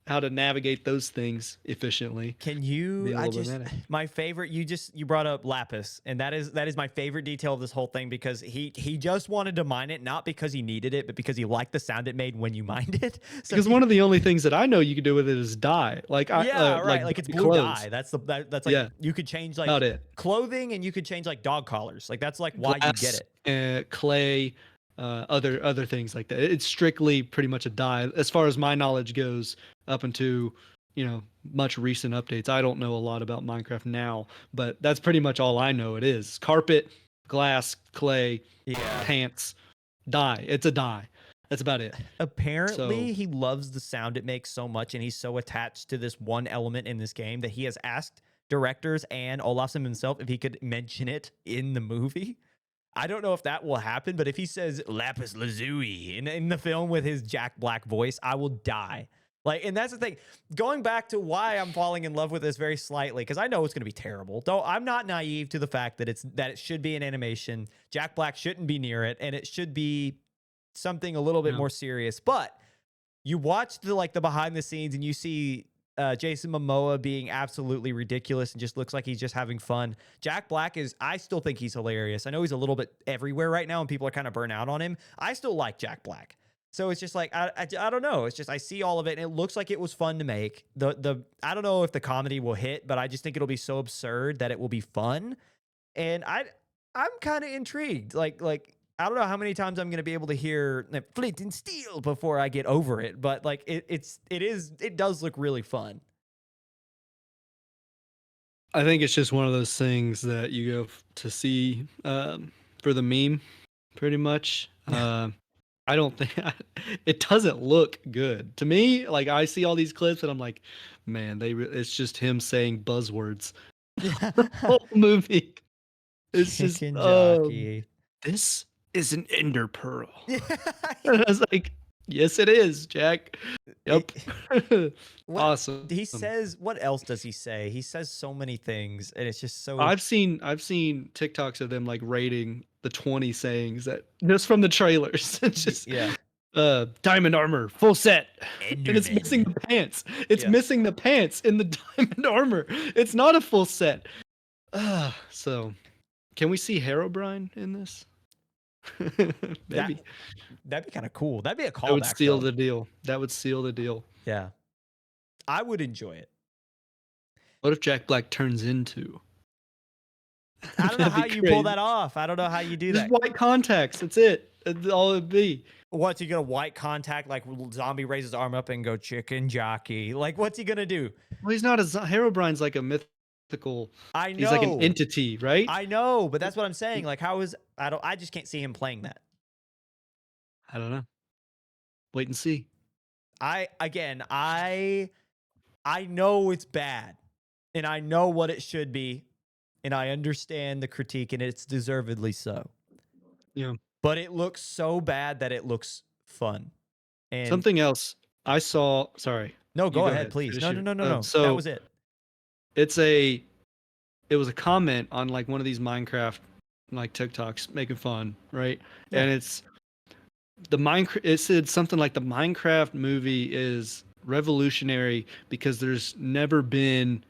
how to navigate those things efficiently. Can Be you a I little bit just manic. my favorite you brought up Lapis, and that is my favorite detail of this whole thing because he just wanted to mine it not because he needed it, but because he liked the sound it made when you mined it. So Because one of the only things that I know you can do with it is dye. Like I yeah, right. like Like it's dye blue clothes. dye. That's like Yeah, you could change like about it. clothing and you could change like dog collars. Like that's like why you get Glass, it. clay, other things like that. It's strictly pretty much a dye, as far as my knowledge goes. Up into much recent updates, I don't know a lot about Minecraft now, but that's pretty much all I know. It is carpet, glass, clay, Yeah. pants, dye. It's a dye. That's about it. So Apparently, he loves the sound it makes so much, and he's so attached to this one element in this game that he has asked directors and Olafson himself if he could mention it in the movie. I don't know if that will happen, but if he says lapis lazuli in the film with his Jack Black voice, I will die. Like, and that's the thing. Going back to why I'm falling in love with this very slightly, because I know it's going to be terrible. Though I'm not naive to the fact that it should be an animation. Jack Black shouldn't be near it, and it should be something a little bit yeah, more serious. But you watch the behind the scenes and you see Jason Momoa being absolutely ridiculous and just looks like he's just having fun. Jack Black I still think he's hilarious. I know he's a little bit everywhere right now and people are kind of burnt out on him. I still like Jack Black. So it's just like, I don't know. It's just, I see all of it and it looks like it was fun to make. I don't know if the comedy will hit, but I just think it'll be so absurd that it will be fun. And I'm kind of intrigued. Like I don't know how many times I'm going to be able to hear like, Flint and Steel before I get over it, but like it does look really fun. I think it's just one of those things that you go to see for the meme, pretty much. I don't think it doesn't look good to me. Like I see all these clips and I'm like, man, it's just him saying buzzwords the whole movie. It's just, Chicken Jockey. this is an ender pearl. Yeah. And I was like, yes, it is, Jack. Yep. What Awesome. he says, what else does he say? He says so many things and it's just so I've seen TikToks of them like rating the 20 sayings that just from the trailers. It's just yeah. diamond armor, full set. And it's missing Enderman. the pants. It's Yeah. missing the pants in the diamond armor. It's not a full set. So can we see Herobrine in this? That Maybe. that'd be kind of cool. That'd be a That would callback seal though. the deal. That would seal the deal. Yeah. I would enjoy it. What if Jack Black turns into? I don't know That'd be how you pull crazy. that off. I don't know how you do Just that. white contacts. That's it. That's all it'd be. What's he gonna white contact like zombie raise his arm up and go chicken jockey? Like what's he gonna do? Well, he's not a Herobrine's like a myth mythical. I He's like an know. entity, right? I know, but that's what I'm saying. Like, I just can't see him playing that. I don't know. Wait and see. I know it's bad, and I know what it should be, and I understand the critique, and it's deservedly so. Yeah. But it looks so bad that it looks fun. And Something else I saw. Sorry, no, you go go ahead, ahead. please. Finish No, no, your. no, no, no. That So was it. it's a. It was a comment on like one of these Minecraft like TikToks making fun, right? Yeah. And it's the Minecraft. It said something like the Minecraft movie is revolutionary because there's never been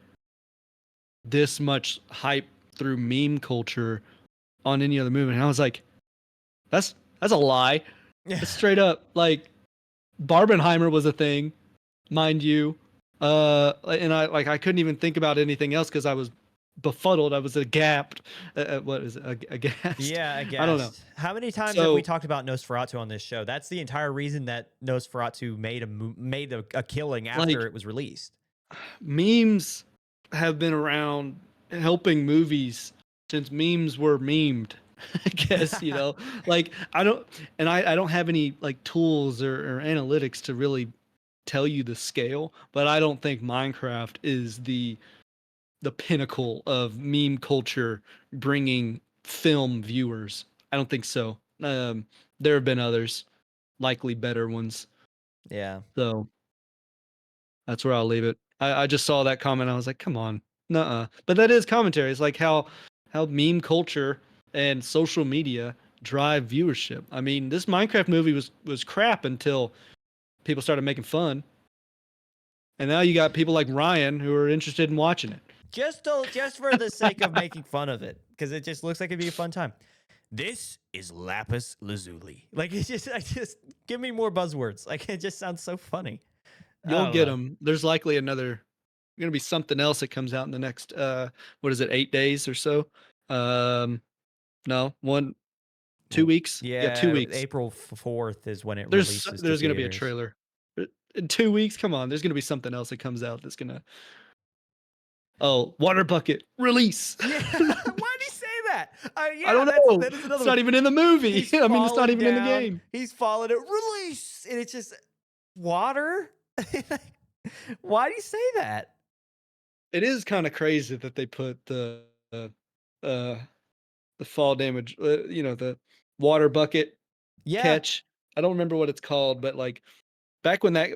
this much hype through meme culture on any other movie. And I was like, that's a lie. Yeah. It's straight up like Barbenheimer was a thing, mind you. And I couldn't even think about anything else because I was befuddled. I was agapped. What is it? Aghast? Yeah, I I don't know. guess. How many times have we So talked about Nosferatu on this show? That's the entire reason that Nosferatu made a killing after like it was released. memes have been around helping movies since memes were memed. I guess, like I don't have any like tools or analytics to really tell you the scale, but I don't think Minecraft is the pinnacle of meme culture bringing film viewers. I don't think so. There have been others, likely better ones. Yeah. So that's where I'll leave it. I just saw that comment. I was like, come on, nuh-uh. But that is commentary. It's like how meme culture and social media drive viewership. I mean, this Minecraft movie was crap until people started making fun, and now you got people like Ryan who are interested in watching it. Just for the sake of making fun of it, because it just looks like it'd be a fun time. This is lapis lazuli. Like I just give me more buzzwords. Like it just sounds so funny. I You'll don't get know. them. There's likely gonna be something else that comes out in the next what is it, 8 days or so? Um, no, 2 weeks. Yeah, two Yeah, weeks. April 4th is when it releases to There's gonna be a theaters. trailer. In 2 weeks, come on. There's gonna be something else that comes out that's gonna. Oh, water bucket release. Yeah, why'd he say that? I Yeah, don't know. that is It's another one. not even in the movie. He's I mean, it's not falling even in the down. game. He's falling to release, and it's just water. Why do you say that? It is kind of crazy that they put uh, uh the fall damage, the water bucket Yeah, catch. I don't remember what it's called, but like back when that,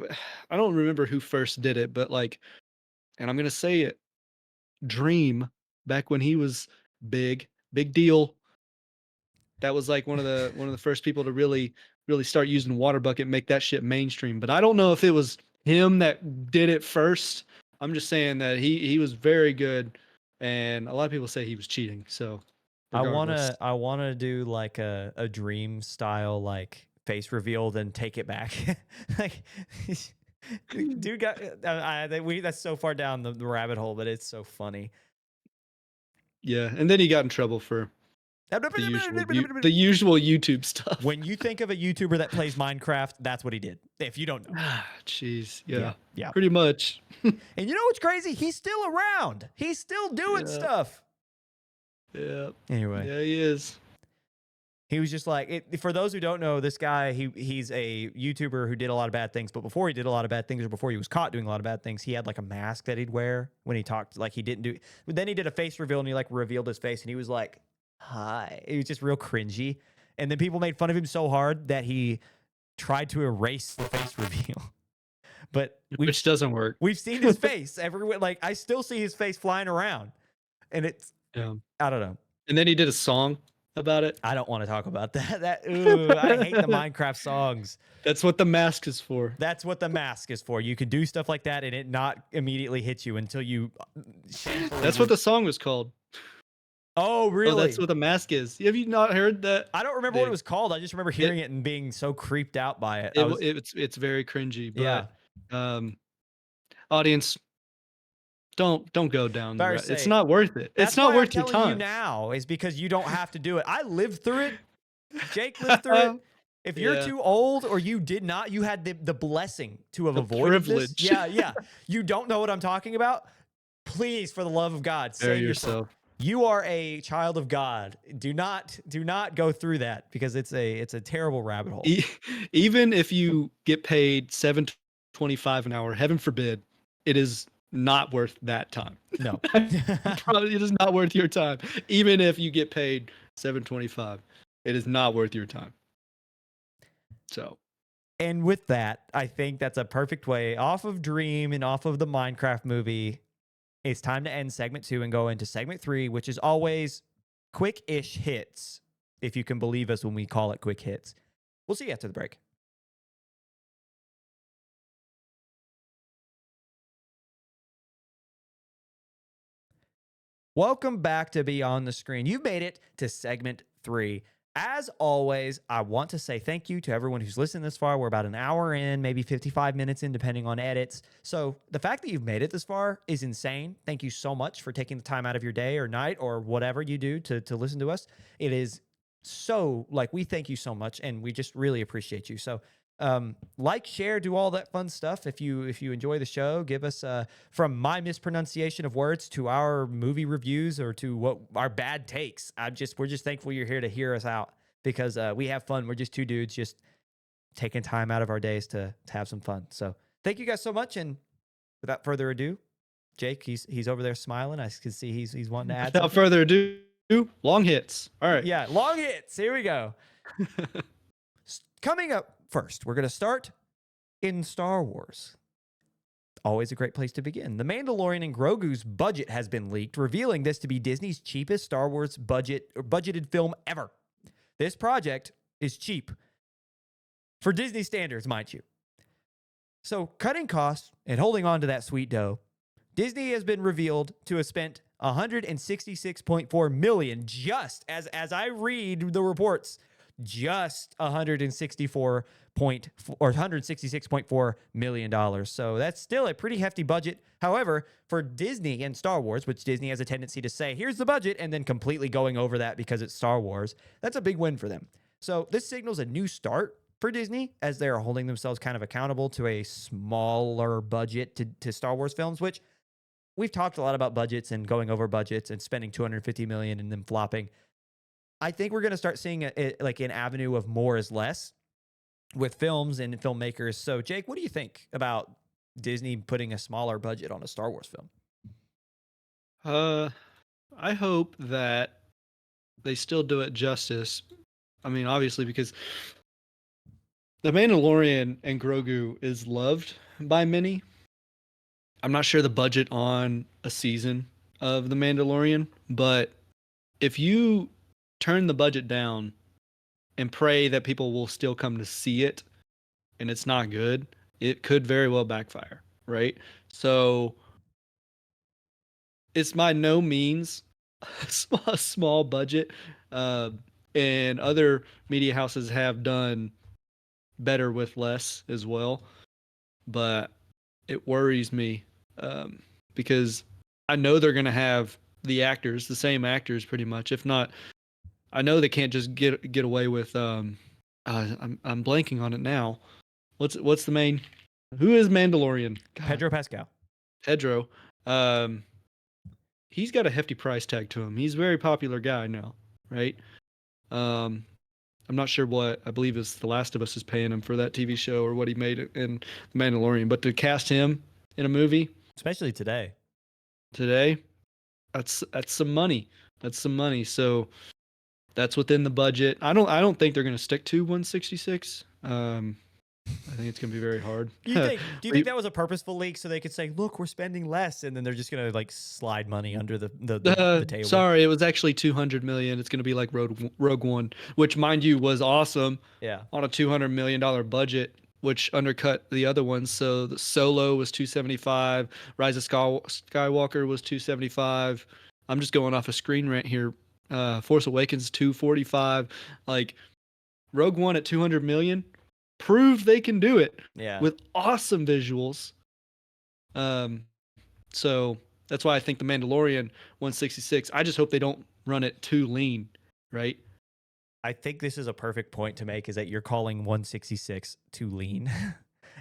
I don't remember who first did it, but like, and I'm gonna say it, Dream, back when he was big deal. That was like one of the first people to really start using water bucket, make that shit mainstream. But I don't know if it was him that did it first. I'm just saying that he was very good, and a lot of people say he was cheating. So, regardless, I wanna do like a dream style like face reveal, then take it back. Like, dude got that's so far down the rabbit hole, but it's so funny. yeah. And then he got in trouble for the usual YouTube stuff. When you think of a YouTuber that plays Minecraft, that's what he did. If you don't know. Ah, jeez, Yeah. yeah, Yeah. pretty much. And you know what's crazy? He's still around. He's still doing Yeah, stuff. yeah, Anyway, yeah. He is. he was just like for those who don't know, this guy, he's a YouTuber who did a lot of bad things, but before he did a lot of bad things or before he was caught doing a lot of bad things, he had like a mask that he'd wear when he talked, like he didn't do. But then he did a face reveal and he like revealed his face and he was like, "Hi." It was just real cringy. And then people made fun of him so hard that he tried to erase the face reveal. But Which doesn't work. we've seen his face everywhere. Like I still see his face flying around, and it's Yeah. I don't know. And then he did a song about it. I don't want to talk about that. I hate the Minecraft songs. That's what the mask is for. That's what the mask is for. You can do stuff like that and it not immediately hit you until you. That's what the song was called. Oh, Oh, really? that's what the mask is. Have you not heard that? I don't remember what it was called. I just remember hearing it and being so creeped out by it. It's very cringy, Yeah. but audience, don't go down the Better road. It's say, not worth it. that's It's not why I'm worth your telling you time. now is because you don't have to do it. I lived through it. Jake lived through it. If you're Yeah. too old or you did not, you had the blessing to have The avoided this. privilege. Yeah, yeah. You don't know what I'm talking about. Please, for the love of God, Prepare save yourself. yourself. You are a child of God. Do not go through that because it's a terrible rabbit hole. Even if you get paid $7.25 an hour, heaven forbid, it is not worth that time. No. Probably it is not worth your time. Even if you get paid $7.25, it is not worth your time. So, And with that, I think that's a perfect way off of Dream and off of the Minecraft movie. It's time to end segment 2 and go into segment 3, which is always quick-ish hits, if you can believe us when we call it quick hits. We'll see you after the break. Welcome back to Beyond the Screen. You've made it to segment 3. As always, I want to say thank you to everyone who's listened this far. We're about an hour in, maybe 55 minutes in, depending on edits. So the fact that you've made it this far is insane. Thank you so much for taking the time out of your day or night or whatever you do to listen to us. It is so, like, we thank you so much, and we just really appreciate you. So like, share, do all that fun stuff. If you enjoy the show, give us from my mispronunciation of words to our movie reviews or to what our bad takes. We're just thankful you're here to hear us out because we have fun. We're just two dudes just taking time out of our days to have some fun. So thank you guys so much. And without further ado, Jake, he's over there smiling. I can see he's wanting to add. Without further ado, long hits. All right. Yeah, long hits. Here we go. Coming up first, we're going to start in Star Wars. Always a great place to begin. The Mandalorian and Grogu's budget has been leaked, revealing this to be Disney's cheapest Star Wars budgeted film ever. This project is cheap for Disney standards, mind you. So, cutting costs and holding on to that sweet dough, Disney has been revealed to have spent $166.4 million just as I read the reports. Just $166.4 million. So that's still a pretty hefty budget. However, for Disney and Star Wars, which Disney has a tendency to say, here's the budget, and then completely going over that because it's Star Wars, that's a big win for them. So this signals a new start for Disney as they're holding themselves kind of accountable to a smaller budget to Star Wars films, which we've talked a lot about budgets and going over budgets and spending $250 million and then flopping. I think we're going to start seeing like an avenue of more is less with films and filmmakers. So, Jake, what do you think about Disney putting a smaller budget on a Star Wars film? I hope that they still do it justice. I mean, obviously, because The Mandalorian and Grogu is loved by many. I'm not sure the budget on a season of The Mandalorian, but if you turn the budget down and pray that people will still come to see it and it's not good, it could very well backfire, right? So it's by no means a small budget, and other media houses have done better with less as well, but it worries me because I know they're going to have the same actors pretty much, if not. I know they can't just get away with I'm blanking on it now. What's the main? Who is Mandalorian? God. Pedro Pascal. Pedro. He's got a hefty price tag to him. He's a very popular guy now, right? I'm not sure what I believe is The Last of Us is paying him for that TV show or what he made in The Mandalorian, but to cast him in a movie, especially today, that's some money. That's some money. So that's within the budget. I don't think they're going to stick to 166. I think it's going to be very hard. Do you think that was a purposeful leak so they could say, look, we're spending less, and then they're just going to like slide money under the table? Sorry, it was actually 200 million. It's going to be like Rogue One, which mind you was awesome. Yeah. On a $200 million budget, which undercut the other ones. So the Solo was 275, Rise of Skywalker was 275. I'm just going off a screen rant here. Force Awakens 245. Like Rogue One at 200 million proved they can do it. Yeah. With awesome visuals. So that's why I think The Mandalorian 166. I just hope they don't run it too lean, right? I think this is a perfect point to make, is that you're calling 166 too lean.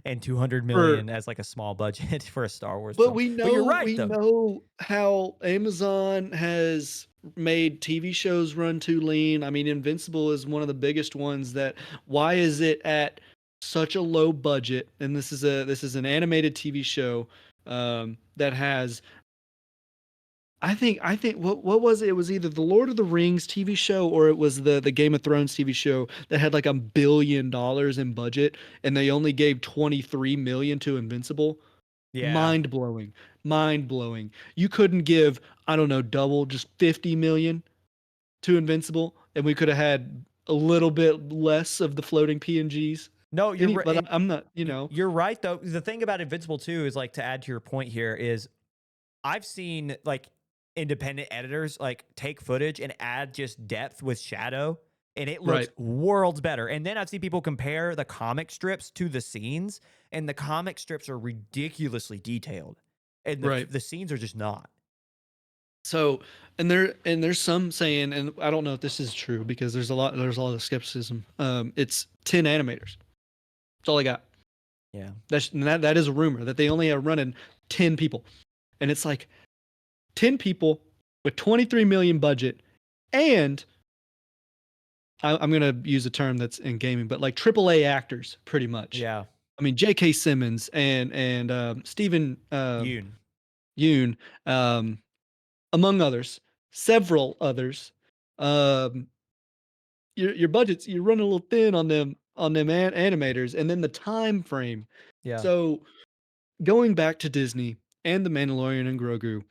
and 200 For million as like a small budget for a Star Wars but film. But you're right we though. know how Amazon has made TV shows run too lean. I mean, Invincible is one of the biggest ones that why is it at such a low budget? And this is an animated TV show that has I think what was it? It was either the Lord of the Rings TV show or it was the Game of Thrones TV show that had like $1 billion in budget and they only gave 23 million to Invincible. Yeah. Mind blowing. Mind blowing. You couldn't give, I don't know, double, just 50 million to Invincible, and we could have had a little bit less of the floating PNGs. No, you're Any, right. but And I'm not, you know, you're right though. The thing about Invincible too is like to add to your point here is I've seen like independent editors like take footage and add just depth with shadow and it looks right, worlds better. And then I've seen people compare the comic strips to the scenes and the comic strips are ridiculously detailed and right. the scenes are just not. So, and there's some saying, and I don't know if this is true because there's a lot of skepticism. It's 10 animators. That's all I got. Yeah. That is a rumor that they only have running 10 people, and it's like 10 people with 23 million budget, and I'm gonna use a term that's in gaming, but like AAA actors, pretty much. Yeah. I mean, J.K. Simmons and Stephen Yoon. Yoon, um, among others, several others. Um, your budgets you're running a little thin on them animators, and then the time frame. Yeah. So going back to Disney and the Mandalorian and Grogu,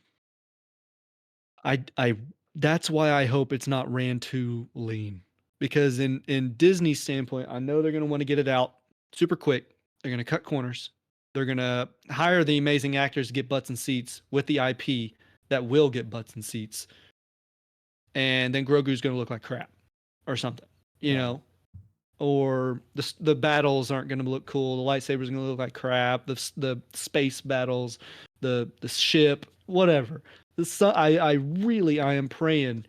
I that's why I hope it's not ran too lean. Because in Disney's standpoint, I know they're gonna want to get it out super quick. They're gonna cut corners. They're gonna hire the amazing actors to get butts and seats with the IP that will get butts and seats. And then Grogu's gonna look like crap or something, you Yeah. know. Or the battles aren't gonna look cool. The lightsabers are gonna look like crap. The space battles, the ship, whatever. I am praying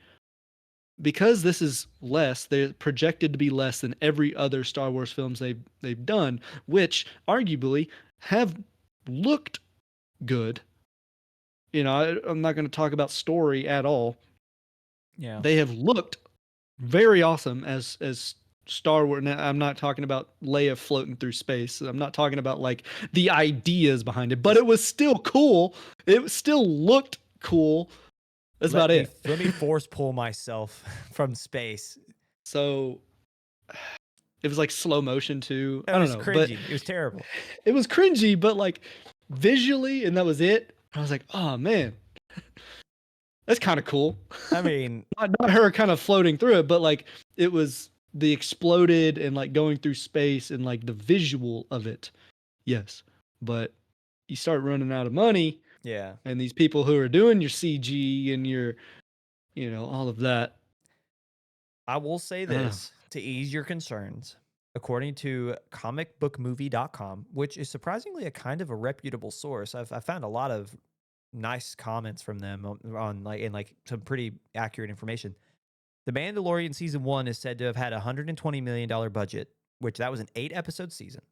because this is less. They're projected to be less than every other Star Wars films they've done, which arguably have looked good. You know, I'm not going to talk about story at all. Yeah. They have looked very awesome as Star Wars. Now, I'm not talking about Leia floating through space. I'm not talking about like the ideas behind it, but it was still cool. It still looked cool. That's about it. Let me force pull myself from space. So it was like slow motion too. It I don't was know, but cringy. It was terrible. it was cringy, but like visually, and that was it. I was like, oh man, that's kind of cool. I mean, Not her kind of floating through it, but like it was the exploded and like going through space and like the visual of it. Yes, but you start running out of money, yeah. and these people who are doing your CG and your, you know, all of that. I will say I don't know. this to ease your concerns. According to comicbookmovie.com, which is surprisingly a kind of a reputable source, I found a lot of nice comments from them on like and like some pretty accurate information. The Mandalorian season 1 is said to have had a $120 million budget, which that was an 8-episode season.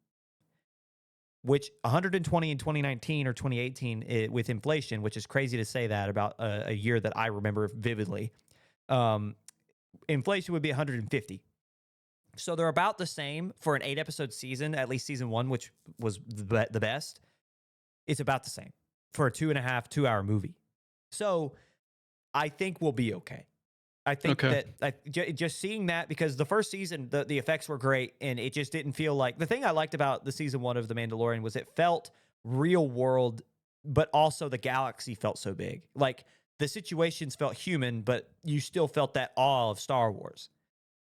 Which 120 in 2019 or 2018 with inflation, which is crazy to say that about a year that I remember vividly. Inflation would be 150. So they're about the same for an 8-episode season, at least season 1, which was the best. It's about the same for a 2.5-2 hour movie. So I think we'll be okay. I think Okay. that just seeing that, because the first season, the effects were great, and it just didn't feel like the thing I liked about the season 1 of The Mandalorian was it felt real world, but also the galaxy felt so big. Like the situations felt human, but you still felt that awe of Star Wars.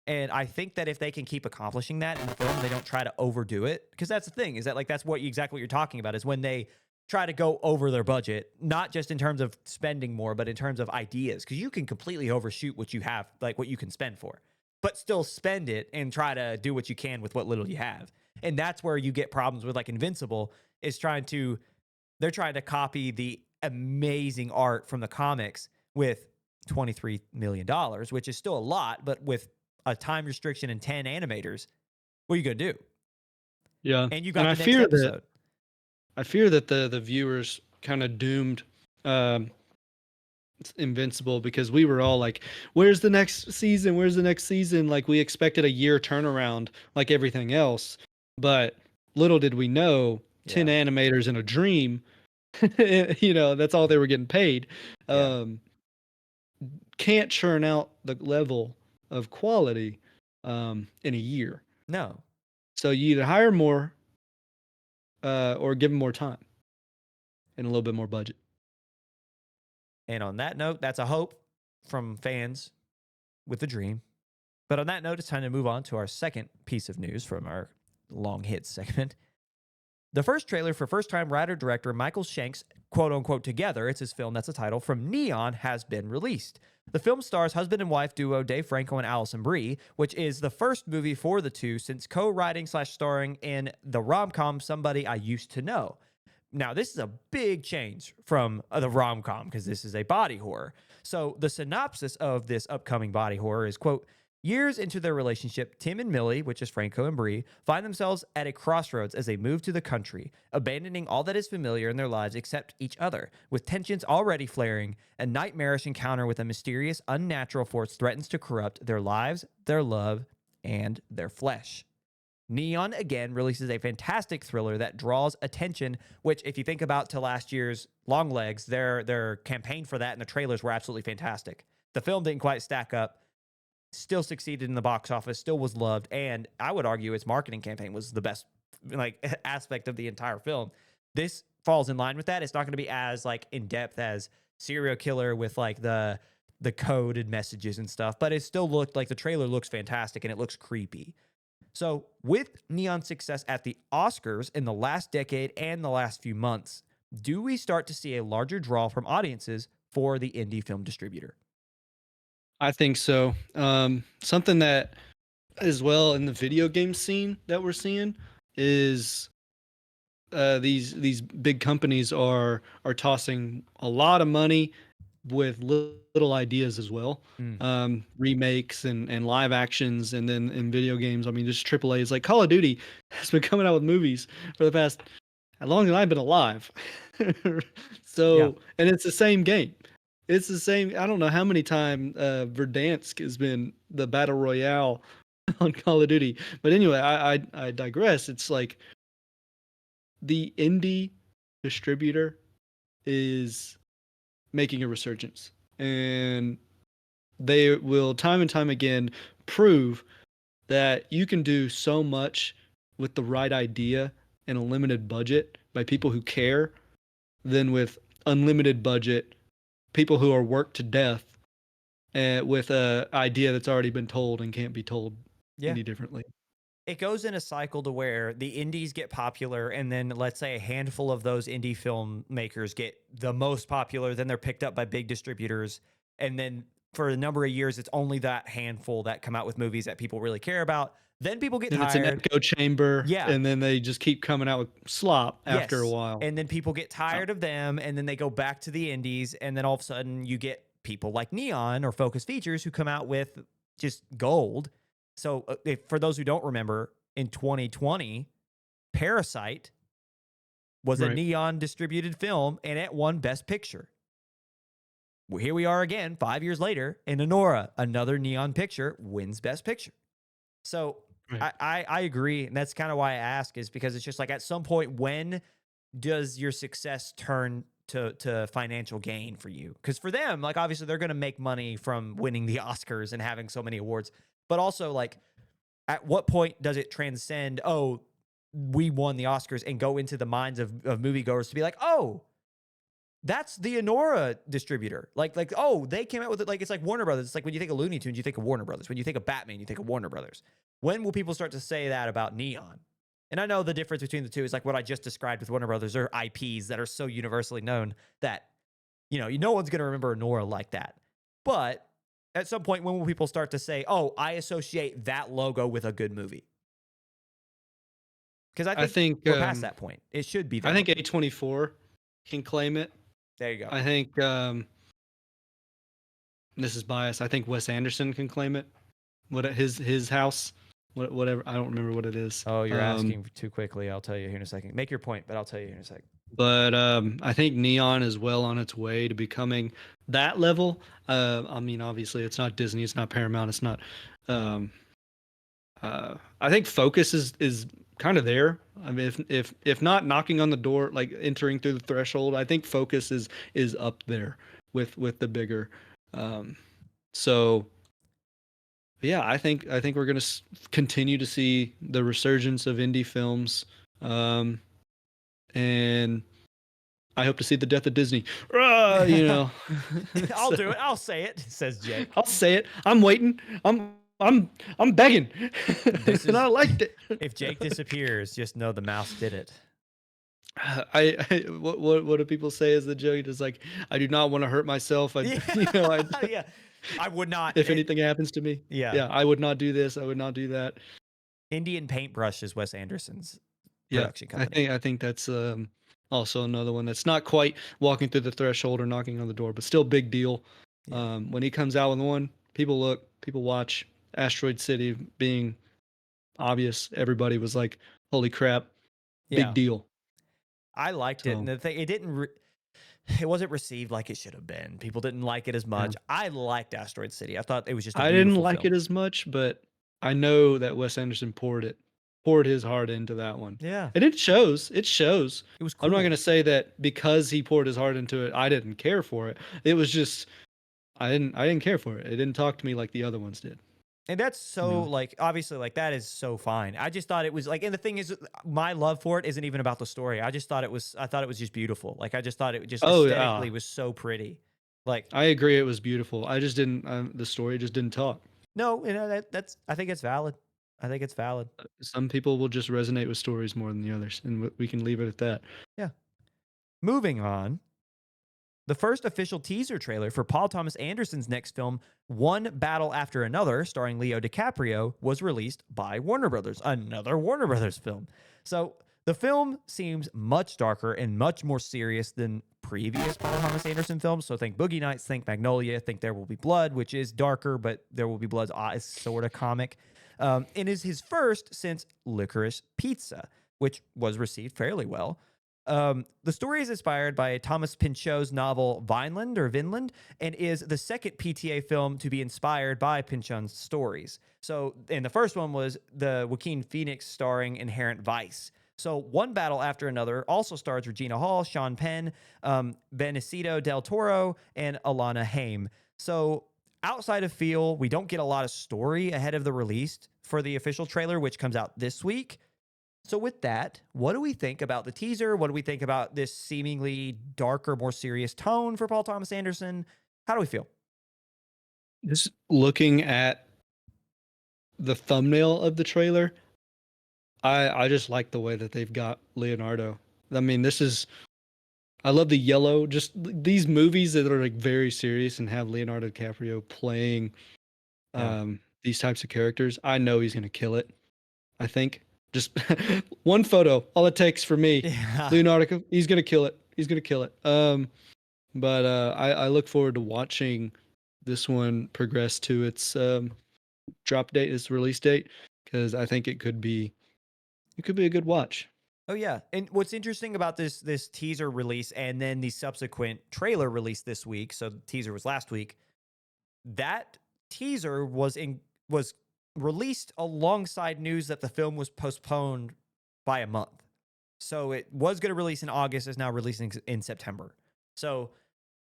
And I think that if they can keep accomplishing that in the film, they don't try to overdo it. Because that's the thing, is that like that's exactly what you're talking about, is when they try to go over their budget, not just in terms of spending more, but in terms of ideas. Because you can completely overshoot what you have, like what you can spend for, but still spend it and try to do what you can with what little you have. And that's where you get problems with like Invincible, is they're trying to copy the amazing art from the comics with $23 million, which is still a lot, but with a time restriction and 10 animators, what are you going to do? Yeah, and you and got the next episode. I fear that the viewers kind of doomed um, Invincible, because we were all like, "Where's the next season? Where's the next season?" Like we expected a year turnaround, like everything else. But little did we know, ten Yeah. animators in a dream. That's all they were getting paid. Yeah. Um, can't churn out the level of quality in a year. No. So you either hire more or give them more time and a little bit more budget. And on that note, that's a hope from fans with a dream. But on that note, it's time to move on to our second piece of news from our long hits segment. The first trailer for first time writer director Michael Shank's quote unquote Together, it's his film, that's the title, from Neon has been released. The film stars husband and wife duo Dave Franco and Allison Brie, which is the first movie for the two since co writing slash starring in the rom com Somebody I Used to Know. Now, this is a big change from the rom com because this is a body horror. So, the synopsis of this upcoming body horror is quote, years into their relationship, Tim and Millie, which is Franco and Brie, find themselves at a crossroads as they move to the country, abandoning all that is familiar in their lives except each other. With tensions already flaring, a nightmarish encounter with a mysterious, unnatural force threatens to corrupt their lives, their love, and their flesh. Neon again releases a fantastic thriller that draws attention, which if you think about to last year's Longlegs, their campaign for that and the trailers were absolutely fantastic. The film didn't quite stack up, still succeeded in the box office, still was loved, and I would argue its marketing campaign was the best like aspect of the entire film. This falls in line with that. It's not going to be as like in depth as Serial Killer with like the coded messages and stuff, but it still looked like the trailer looks fantastic and it looks creepy. So, with Neon's success at the Oscars in the last decade and the last few months, do we start to see a larger draw from audiences for the indie film distributor? I think so. Something that as well in the video game scene that we're seeing is these big companies are tossing a lot of money with little ideas as well. Mm. Remakes and live actions, and then in video games, I mean, just triple A's like Call of Duty has been coming out with movies for the past as long as I've been alive. Yeah. So, and it's the same game. It's the same. I don't know how many times Verdansk has been the battle royale on Call of Duty. But anyway, I digress. It's like the indie distributor is making a resurgence, and they will time and time again prove that you can do so much with the right idea and a limited budget by people who care than with unlimited budget people who are worked to death with a idea that's already been told and can't be told Yeah. any differently. It goes in a cycle to where the indies get popular, and then let's say a handful of those indie filmmakers get the most popular, then they're picked up by big distributors, and then for a number of years it's only that handful that come out with movies that people really care about. Then people get And it's an tired. echo chamber, Yeah. and then they just keep coming out with slop after a Yes. while. And then people get So, tired of them, and then they go back to the indies, and then all of a sudden you get people like Neon or Focus Features who come out with just gold. So, for those who don't remember, in 2020, Parasite was a right. Neon distributed film, and it won Best Picture. Well, here we are again, 5 years later, and Anora, another Neon picture, wins Best Picture. So Right. I agree, and that's kind of why I ask, is because it's just like at some point, when does your success turn to financial gain for you? Because for them, like obviously they're going to make money from winning the Oscars and having so many awards, but also like at what point does it transcend? Oh, we won the Oscars, and go into the minds of moviegoers to be like, oh, that's the Anora distributor. Like, oh, they came out with it. Like, it's like Warner Brothers. It's like when you think of Looney Tunes, you think of Warner Brothers. When you think of Batman, you think of Warner Brothers. When will people start to say that about Neon? And I know the difference between the two is like what I just described with Warner Brothers. They're IPs that are so universally known that, no one's going to remember Anora like that. But at some point, when will people start to say, oh, I associate that logo with a good movie? Because I I think think we're past that point. It should be I there. think A24 can claim it. There you go. I think this is biased. I think Wes Anderson can claim it. What his house whatever. I don't remember what it is. Oh, you're asking too quickly. I'll tell you here in a second. Make your point, but I'll tell you here in a second. But I think Neon is well on its way to becoming that level. I mean, obviously, it's not Disney, it's not Paramount, it's not. Um, I think Focus is kind of there. I mean, if not knocking on the door, like entering through the threshold, I think Focus is up there with the bigger. Um, so yeah, I think we're gonna continue to see the resurgence of indie films, and I hope to see the death of Disney. You know. I'll So, do it. I'll say it, says Jake. I'll say it. I'm waiting. I'm begging. This And is I liked it. if Jake disappears, just know the mouse did it. What do people say as the joke? Just like, I do not want to hurt myself. Yeah. Yeah. I would not. If anything happens to me, Yeah. yeah, I would not do this. I would not do that. Indian Paintbrush is Wes Anderson's Yeah, production company. I think that's also another one that's not quite walking through the threshold or knocking on the door, but still big deal. Yeah. When he comes out with one, people look, people watch. Asteroid City being obvious, everybody was like, "Holy crap, Yeah. big deal." I liked it. And So the thing, it wasn't received like it should have been. People didn't like it as yeah. much. I liked Asteroid City. I thought it was just a I didn't beautiful like film. it as much, but I know that Wes Anderson poured his heart into that one. Yeah. And it shows. It shows. It was I'm not cool. gonna say that because he poured his heart into it, I didn't care for it. It was just I didn't care for it. It didn't talk to me like the other ones did. And that's You so know? like obviously like that is so fine. I just thought it was like, and the thing is, my love for it isn't even about the story. I just thought it was. I thought it was just beautiful. Like I just thought it just Oh yeah. aesthetically was so pretty. Like I agree it was beautiful. I just didn't the story just didn't talk. no, that's. I think it's valid. I think it's valid. Some people will just resonate with stories more than the others, and we can leave it at that. Yeah. Moving on. The first official teaser trailer for Paul Thomas Anderson's next film, One Battle After Another, starring Leo DiCaprio, was released by Warner Brothers, another Warner Brothers film. So the film seems much darker and much more serious than previous Paul Thomas Anderson films. So think Boogie Nights, think Magnolia, think There Will Be Blood, which is darker, but There Will Be Blood's is sort of comic. And is his first since Licorice Pizza, which was received fairly well. The story is inspired by Thomas Pinchot's novel Vineland or Vinland and is the second PTA film to be inspired by Pinchot's stories. So, and the first one was the Joaquin Phoenix starring Inherent Vice. So, One Battle After Another also stars Regina Hall, Sean Penn, Benicio del Toro, and Alana Haim. So, outside of feel, we don't get a lot of story ahead of the release for the official trailer, which comes out this week. So, with that, what do we think about the teaser? What do we think about this seemingly darker, more serious tone for Paul Thomas Anderson? How do we feel? Just looking at the thumbnail of the trailer, I just like the way that they've got Leonardo. I mean, this is I love the yellow. Just these movies that are like very serious and have Leonardo DiCaprio playing Yeah. these types of characters. I know he's gonna kill it. I think just one photo, all it takes for me. Yeah. Leonardo, he's gonna kill it. He's gonna kill it. But I look forward to watching this one progress to its drop date, its release date, because I think it could be a good watch. Oh yeah. And what's interesting about this teaser release and then the subsequent trailer release this week, so the teaser was last week, that teaser was released alongside news that the film was postponed by a month. So it was going to release in August, is now releasing in September. So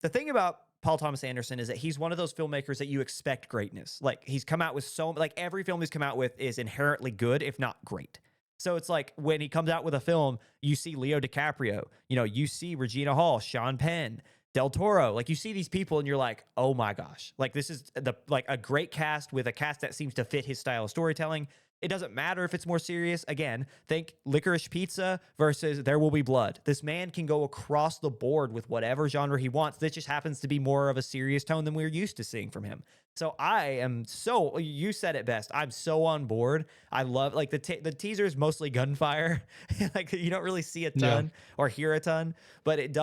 the thing about Paul Thomas Anderson is that he's one of those filmmakers that you expect greatness. Like he's come out with like every film he's come out with is inherently good, if not great. So it's like when he comes out with a film, you see Leo DiCaprio, you see Regina Hall, Sean Penn, Del Toro. Like you see these people and you're like, oh my gosh, like this is like a great cast with a cast that seems to fit his style of storytelling. It doesn't matter if it's more serious. Again, think Licorice Pizza versus There Will Be Blood. This man can go across the board with whatever genre he wants. This just happens to be more of a serious tone than we're used to seeing from him. So you said it best. I'm so on board. I love like the teaser is mostly gunfire. Like you don't really see a Yeah. ton or hear a ton, but it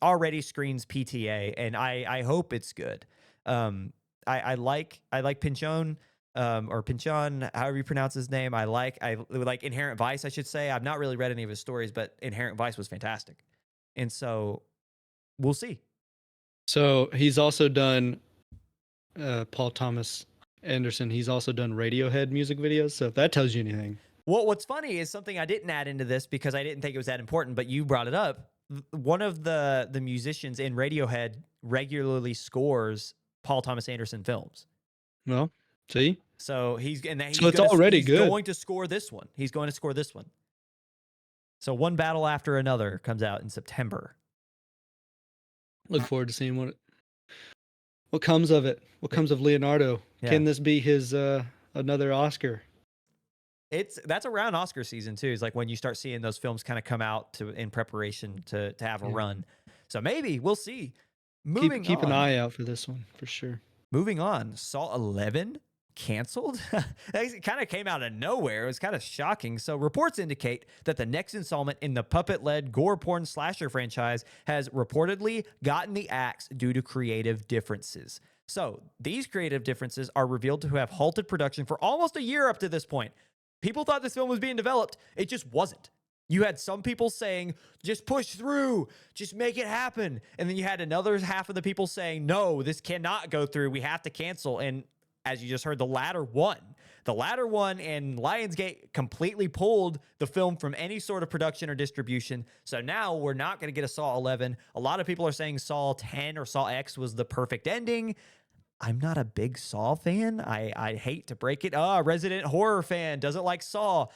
already screens PTA and I hope it's good. I like Pinchon. or Pinchon, however you pronounce his name. I like Inherent Vice, I should say. I've not really read any of his stories, but Inherent Vice was fantastic. And so we'll see. So he's also done Paul Thomas Anderson. He's also done Radiohead music videos. So if that tells you anything. Well, what's funny is something I didn't add into this because I didn't think it was that important, but you brought it up. One of the musicians in Radiohead regularly scores Paul Thomas Anderson films. Well, see? So he's So it's already good. going to score this one. He's going to score this one. So one battle after another comes out in September. Look forward to seeing what comes of it. What comes of Leonardo? Yeah. Can this be his another Oscar? That's around Oscar season too. It's like when you start seeing those films kind of come out in preparation to have a run. So maybe we'll see. Keep an eye out for this one for sure. Moving on, Saw 11 canceled. It kind of came out of nowhere. It was kind of shocking. So reports indicate that the next installment in the puppet-led gore porn slasher franchise has reportedly gotten the axe due to creative differences. So these creative differences are revealed to have halted production for almost a year up to this point. People thought this film was being developed. It just wasn't. You had some people saying, just push through, just make it happen. And then you had another half of the people saying, no, this cannot go through. We have to cancel. And as you just heard, the latter won. The latter won, and Lionsgate completely pulled the film from any sort of production or distribution. So now we're not going to get a Saw 11. A lot of people are saying Saw 10 or Saw X was the perfect ending. I'm not a big Saw fan. I hate to break it. Resident horror fan doesn't like Saw.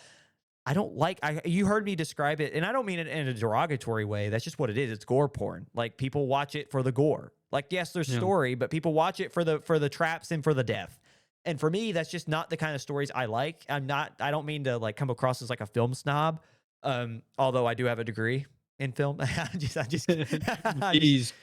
I don't like, you heard me describe it, and I don't mean it in a derogatory way. That's just what it is. It's gore porn. Like, people watch it for the gore. Like, yes, there's story, but people watch it for the traps and for the death. And for me, that's just not the kind of stories I like. I don't mean to like come across as like a film snob. Although I do have a degree in film. He's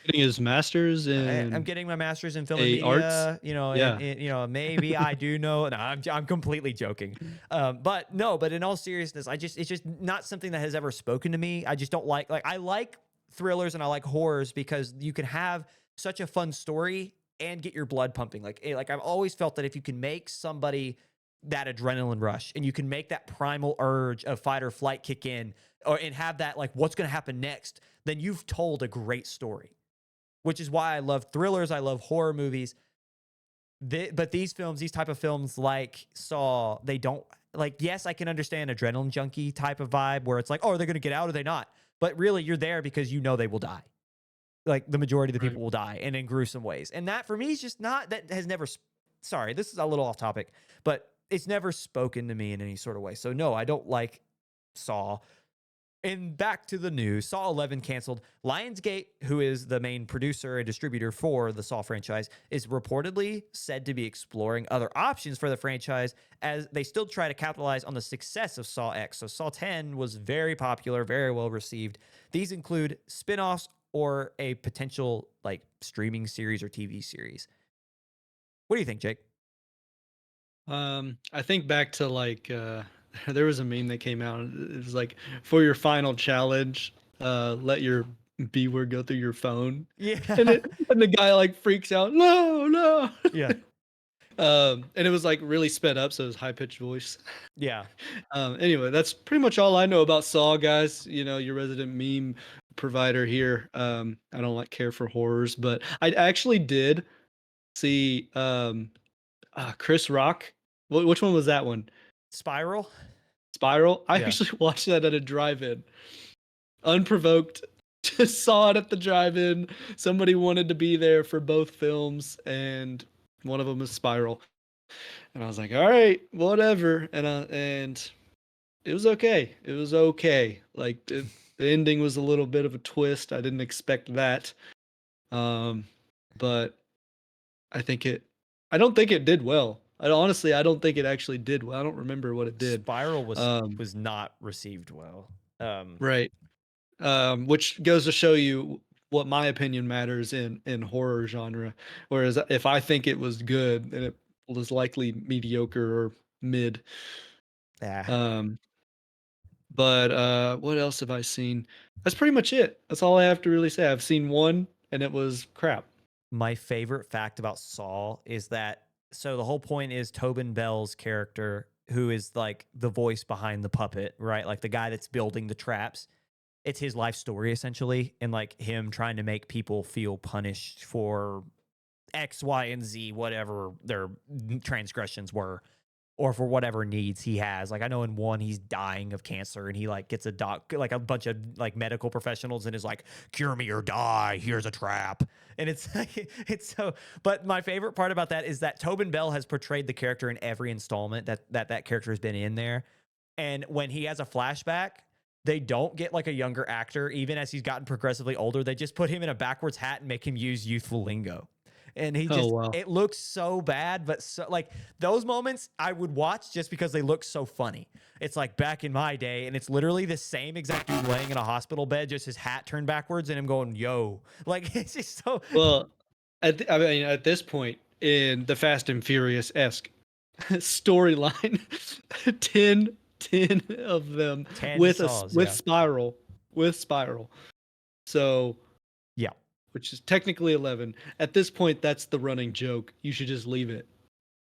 getting his master's in. I'm getting my master's in film and media. Arts? You know, maybe I do know. No, I'm completely joking. But in all seriousness, it's just not something that has ever spoken to me. I just don't like I like thrillers and I like horrors because you can have such a fun story and get your blood pumping. Like I've always felt that if you can make somebody that adrenaline rush and you can make that primal urge of fight or flight kick in and have that like what's going to happen next, then you've told a great story, which is why I love thrillers. I love horror movies. But these type of films like Saw, they don't like, yes, I can understand adrenaline junkie type of vibe where it's like, oh, are they going to get out or are they not? But really you're there because you know they will die. Like the majority of the people will die and in gruesome ways. And that for me is just not, that has never, sorry, this is a little off topic, but it's never spoken to me in any sort of way. So no, I don't like Saw. And back to the news, Saw 11 canceled. Lionsgate, who is the main producer and distributor for the Saw franchise, is reportedly said to be exploring other options for the franchise as they still try to capitalize on the success of Saw X. So Saw 10 was very popular, very well received. These include spin-offs or a potential like streaming series or TV series. What do you think, Jake? I think back to like there was a meme that came out. It was like, for your final challenge, let your B word go through your phone. Yeah. And the guy like freaks out. No. Yeah. And it was like really sped up, so it was high pitched voice. Yeah. Anyway, that's pretty much all I know about Saw, guys. You know, your resident meme provider here. I don't like care for horrors, but I actually did see Chris Rock. Which one was that one? Spiral. I Yeah. actually watched that at a drive-in. Unprovoked. Just saw it at the drive-in. Somebody wanted to be there for both films, and one of them is Spiral. And I was like, all right, whatever. And it was okay. It was okay. Like the ending was a little bit of a twist. I didn't expect that. But I don't think it did well. I don't think it actually did well. I don't remember what it did. Spiral was not received well. Right. Which goes to show you what my opinion matters in horror genre. Whereas if I think it was good, then it was likely mediocre or mid. Yeah. But what else have I seen? That's pretty much it. That's all I have to really say. I've seen one, and it was crap. My favorite fact about Saw is that so the whole point is Tobin Bell's character, who is like the voice behind the puppet, right? Like the guy that's building the traps. It's his life story essentially, and like him trying to make people feel punished for X, Y, and Z, whatever their transgressions were, or for whatever needs he has. Like I know in one he's dying of cancer and he like gets like a bunch of like medical professionals and is like, cure me or die, here's a trap. And it's like it's so, but my favorite part about that is that Tobin Bell has portrayed the character in every installment that character has been in there. And when he has a flashback, they don't get like a younger actor, even as he's gotten progressively older. They just put him in a backwards hat and make him use youthful lingo. And he Oh just, wow. it looks so bad, but so like those moments I would watch just because they look so funny. It's like back in my day, and it's literally the same exact dude laying in a hospital bed, just his hat turned backwards, and him going, yo. Like, it's just so. Well, I mean, at this point in the Fast and Furious esque storyline, 10 of them 10 with saws, with yeah. spiral. So, Yeah. which is technically 11. At this point, that's the running joke. You should just leave it.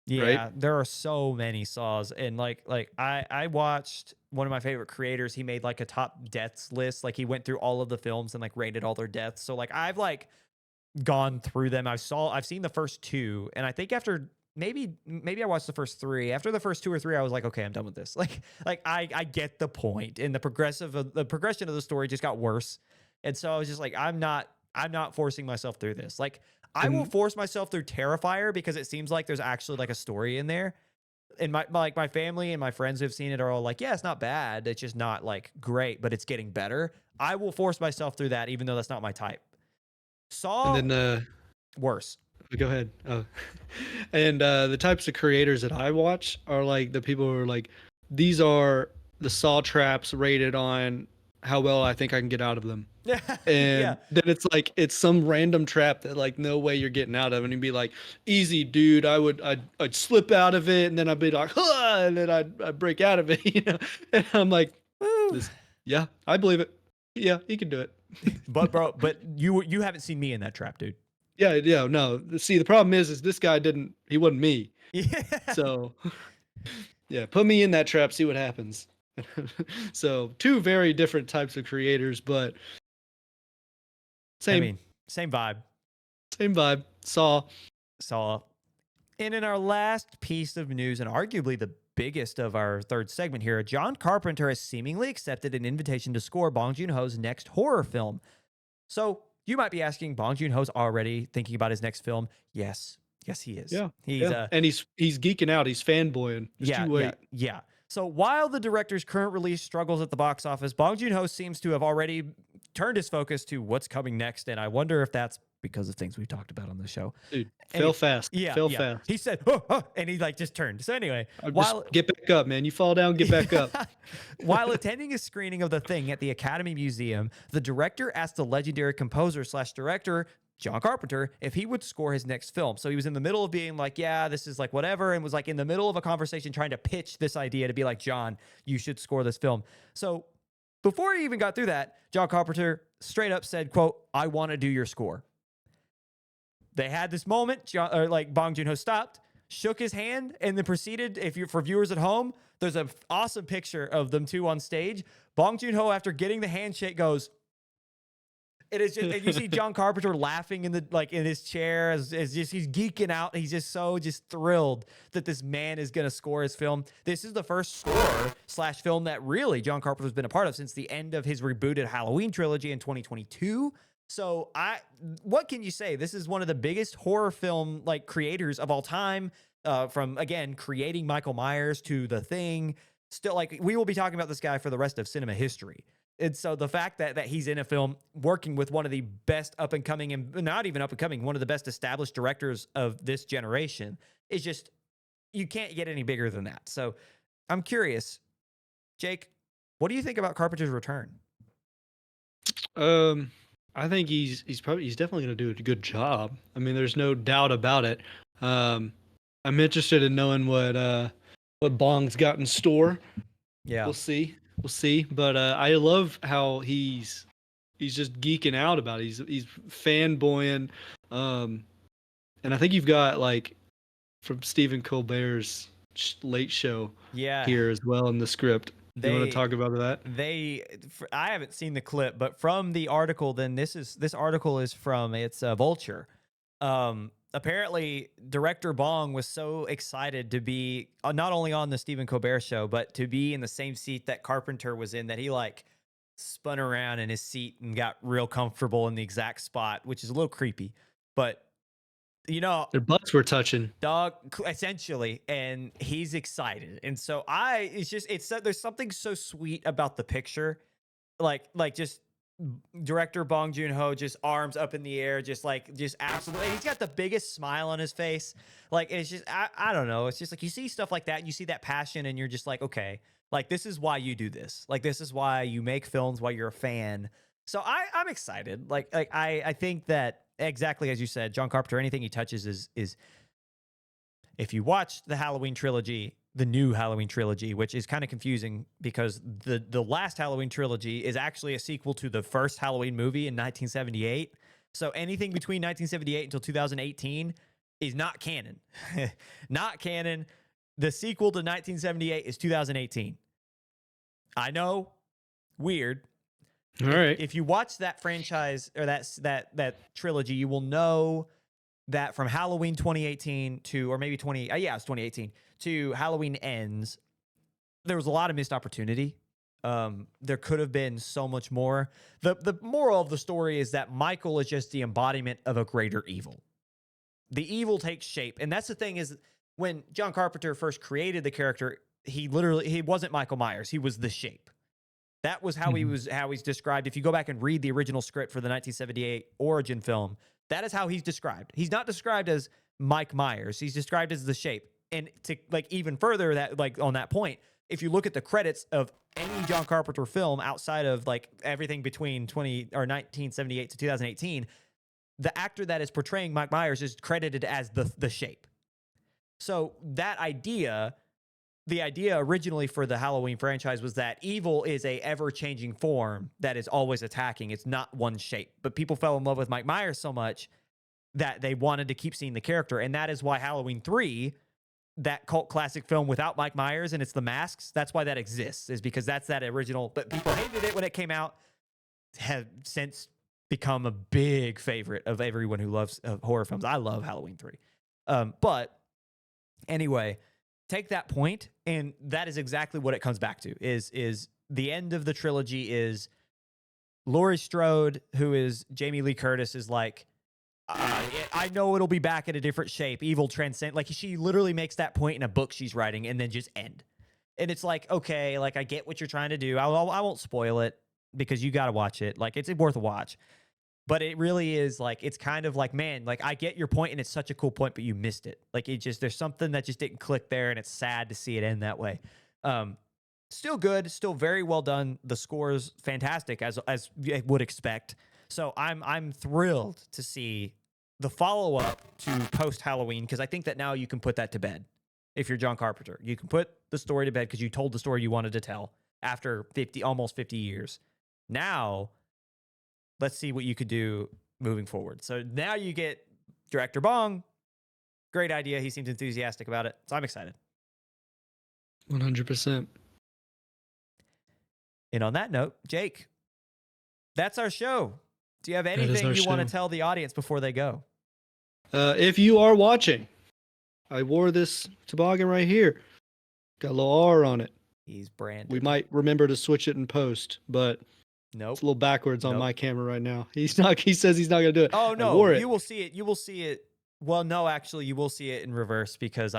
Yeah, Right? there are so many saws, and like I watched one of my favorite creators. He made like a top deaths list. Like he went through all of the films and like rated all their deaths. So like I've like gone through them. I've seen the first two, and I think after maybe I watched the first three. After the first two or three, I was like, okay, I'm done with this. Like I get the point, and the progression of the story just got worse, and so I was just like, I'm not forcing myself through this. Like I will And force myself through Terrifier because it seems like there's actually like a story in there. And my family and my friends who've seen it are all like, yeah, it's not bad. It's just not like great, but it's getting better. I will force myself through that, even though that's not my type. and Saw then worse. go ahead. Oh. And the types of creators that I watch are like the people who are like, these are the saw traps rated on how well I think I can get out of them. Yeah, yeah. And then it's like it's some random trap that like no way you're getting out of, and you'd be like, easy, dude. I'd slip out of it, and then I'd be like, huh, and then I'd break out of it, you know. And I'm like, Woo. this, yeah, I believe it. Yeah, he can do it. But bro, but you haven't seen me in that trap, dude. Yeah, yeah, no. See, the problem is this guy didn't. He wasn't me. Yeah. So yeah, put me in that trap, see what happens. So two very different types of creators, but I same mean, same vibe. same vibe. Saw. Saw. And in our last piece of news, and arguably the biggest of our third segment here, John Carpenter has seemingly accepted an invitation to score Bong Joon-ho's next horror film. So you might be asking, Bong Joon-ho's already thinking about his next film? Yes. Yes, he is. Yeah, He's yeah. And he's geeking out. He's fanboying. Just yeah, you yeah, wait. yeah. So while the director's current release struggles at the box office, Bong Joon-ho seems to have already turned his focus to what's coming next, and I wonder if that's because of things we've talked about on the show. Dude, Any, fell fast. yeah, Fell yeah. fast. He said, oh, oh, and he like just turned. So anyway, Just while get back up, man. You fall down, get back up. while attending a screening of The Thing at the Academy Museum, the director asked the legendary composer slash director John Carpenter if he would score his next film. So he was in the middle of being like, yeah, this is like whatever, and was like in the middle of a conversation trying to pitch this idea to be like, John, you should score this film. So before he even got through that, John Carpenter straight up said, quote, I want to do your score. They had this moment, like Bong Joon-ho stopped, shook his hand, and then proceeded, for viewers at home, there's an awesome picture of them two on stage. Bong Joon-ho, after getting the handshake, goes, it is just, and you see John Carpenter laughing in his chair as just he's geeking out. He's just so thrilled that this man is going to score his film. This is the first score / film that really John Carpenter's been a part of since the end of his rebooted Halloween trilogy in 2022. So what can you say? This is one of the biggest horror film like creators of all time. From again creating Michael Myers to The Thing. Still, like we will be talking about this guy for the rest of cinema history. And so the fact that he's in a film working with one of the best up and coming, and not even up and coming, one of the best established directors of this generation is just, you can't get any bigger than that. So I'm curious, Jake, what do you think about Carpenter's return? I think he's definitely going to do a good job. I mean, there's no doubt about it. I'm interested in knowing what Bong's got in store. Yeah. We'll see. But I love how he's just geeking out about it. He's fanboying. And I think you've got like from Stephen Colbert's late show Yeah, here as well in the script. You want to they talk about that? I haven't seen the clip, but from the article, then this article is from it's Vulture. Apparently, director Bong was so excited to be not only on the Stephen Colbert show, but to be in the same seat that Carpenter was in, that he like spun around in his seat and got real comfortable in the exact spot, which is a little creepy. But you know, Their butts were touching. dog, essentially, and he's excited, and so it's just there's something so sweet about the picture, like just director Bong Joon-ho just arms up in the air, just absolutely. He's got the biggest smile on his face. Like it's just I don't know. It's just like you see stuff like that, and you see that passion, and you're just like, okay, like this is why you do this. Like this is why you make films, why you're a fan. So I'm excited. Like I think that exactly as you said, John Carpenter, anything he touches is if you watch the Halloween trilogy, the new Halloween trilogy, which is kind of confusing because the last Halloween trilogy is actually a sequel to the first Halloween movie in 1978. So anything between 1978 until 2018 is not canon. Not canon. The sequel to 1978 is 2018. I know, weird. All right. If you watch that franchise or that trilogy, you will know that from Halloween 2018 to, or maybe it's 2018 to Halloween Ends, there was a lot of missed opportunity. There could have been so much more. The moral of the story is that Michael is just the embodiment of a greater evil. The evil takes shape. And that's the thing is when John Carpenter first created the character, he wasn't Michael Myers. He was the shape. That was how he's described. If you go back and read the original script for the 1978 origin film, that is how he's described. He's not described as Mike Myers. He's described as the shape. And to like even further that like on that point, if you look at the credits of any John Carpenter film outside of like everything between 1978 to 2018, the actor that is portraying Mike Myers is credited as the shape. So that idea, the idea originally for the Halloween franchise was that evil is a ever-changing form that is always attacking. It's not one shape. But people fell in love with Mike Myers so much that they wanted to keep seeing the character. And that is why Halloween 3, that cult classic film without Mike Myers and it's the masks, that's why that exists, is because that's that original. But people hated it when it came out, have since become a big favorite of everyone who loves horror films. I love Halloween 3. But anyway, take that point, and that is exactly what it comes back to. Is the end of the trilogy is Laurie Strode, who is Jamie Lee Curtis, is like, I know it'll be back in a different shape. Evil transcend. Like she literally makes that point in a book she's writing, and then just end. And it's like, okay, like I get what you're trying to do. I won't spoil it because you got to watch it. Like it's worth a watch. But it really is like, it's kind of like, man, like I get your point and it's such a cool point, but you missed it. Like there's something that just didn't click there, and it's sad to see it end that way. Still good, still very well done. The score is fantastic as you would expect. So I'm thrilled to see the follow up to post Halloween, because I think that now you can put that to bed. If you're John Carpenter, you can put the story to bed because you told the story you wanted to tell after almost 50 years. Now, let's see what you could do moving forward. So now you get director Bong. Great idea. He seems enthusiastic about it. So I'm excited. 100%. And on that note, Jake, that's our show. Do you have anything you want to tell the audience before they go? If you are watching, I wore this toboggan right here. Got a little R on it. He's branded. We might remember to switch it in post, but nope. It's a little backwards on my camera right now. He says he's not gonna do it. Oh no, you will see it. You will see it. Well, no, actually, you will see it in reverse because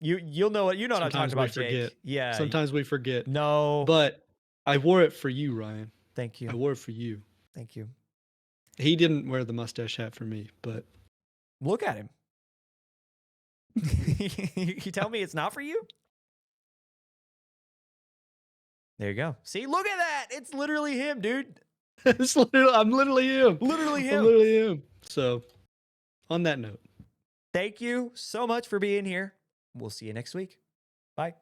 you'll know what I'm talking about, Jake. Yeah. Sometimes we forget. No. But I wore it for you, Ryan. Thank you. I wore it for you. Thank you. He didn't wear the mustache hat for me, but look at him. You tell me it's not for you? There you go. See, look at that. It's literally him, dude. I'm literally him. Literally him. I'm literally him. So, on that note, thank you so much for being here. We'll see you next week. Bye.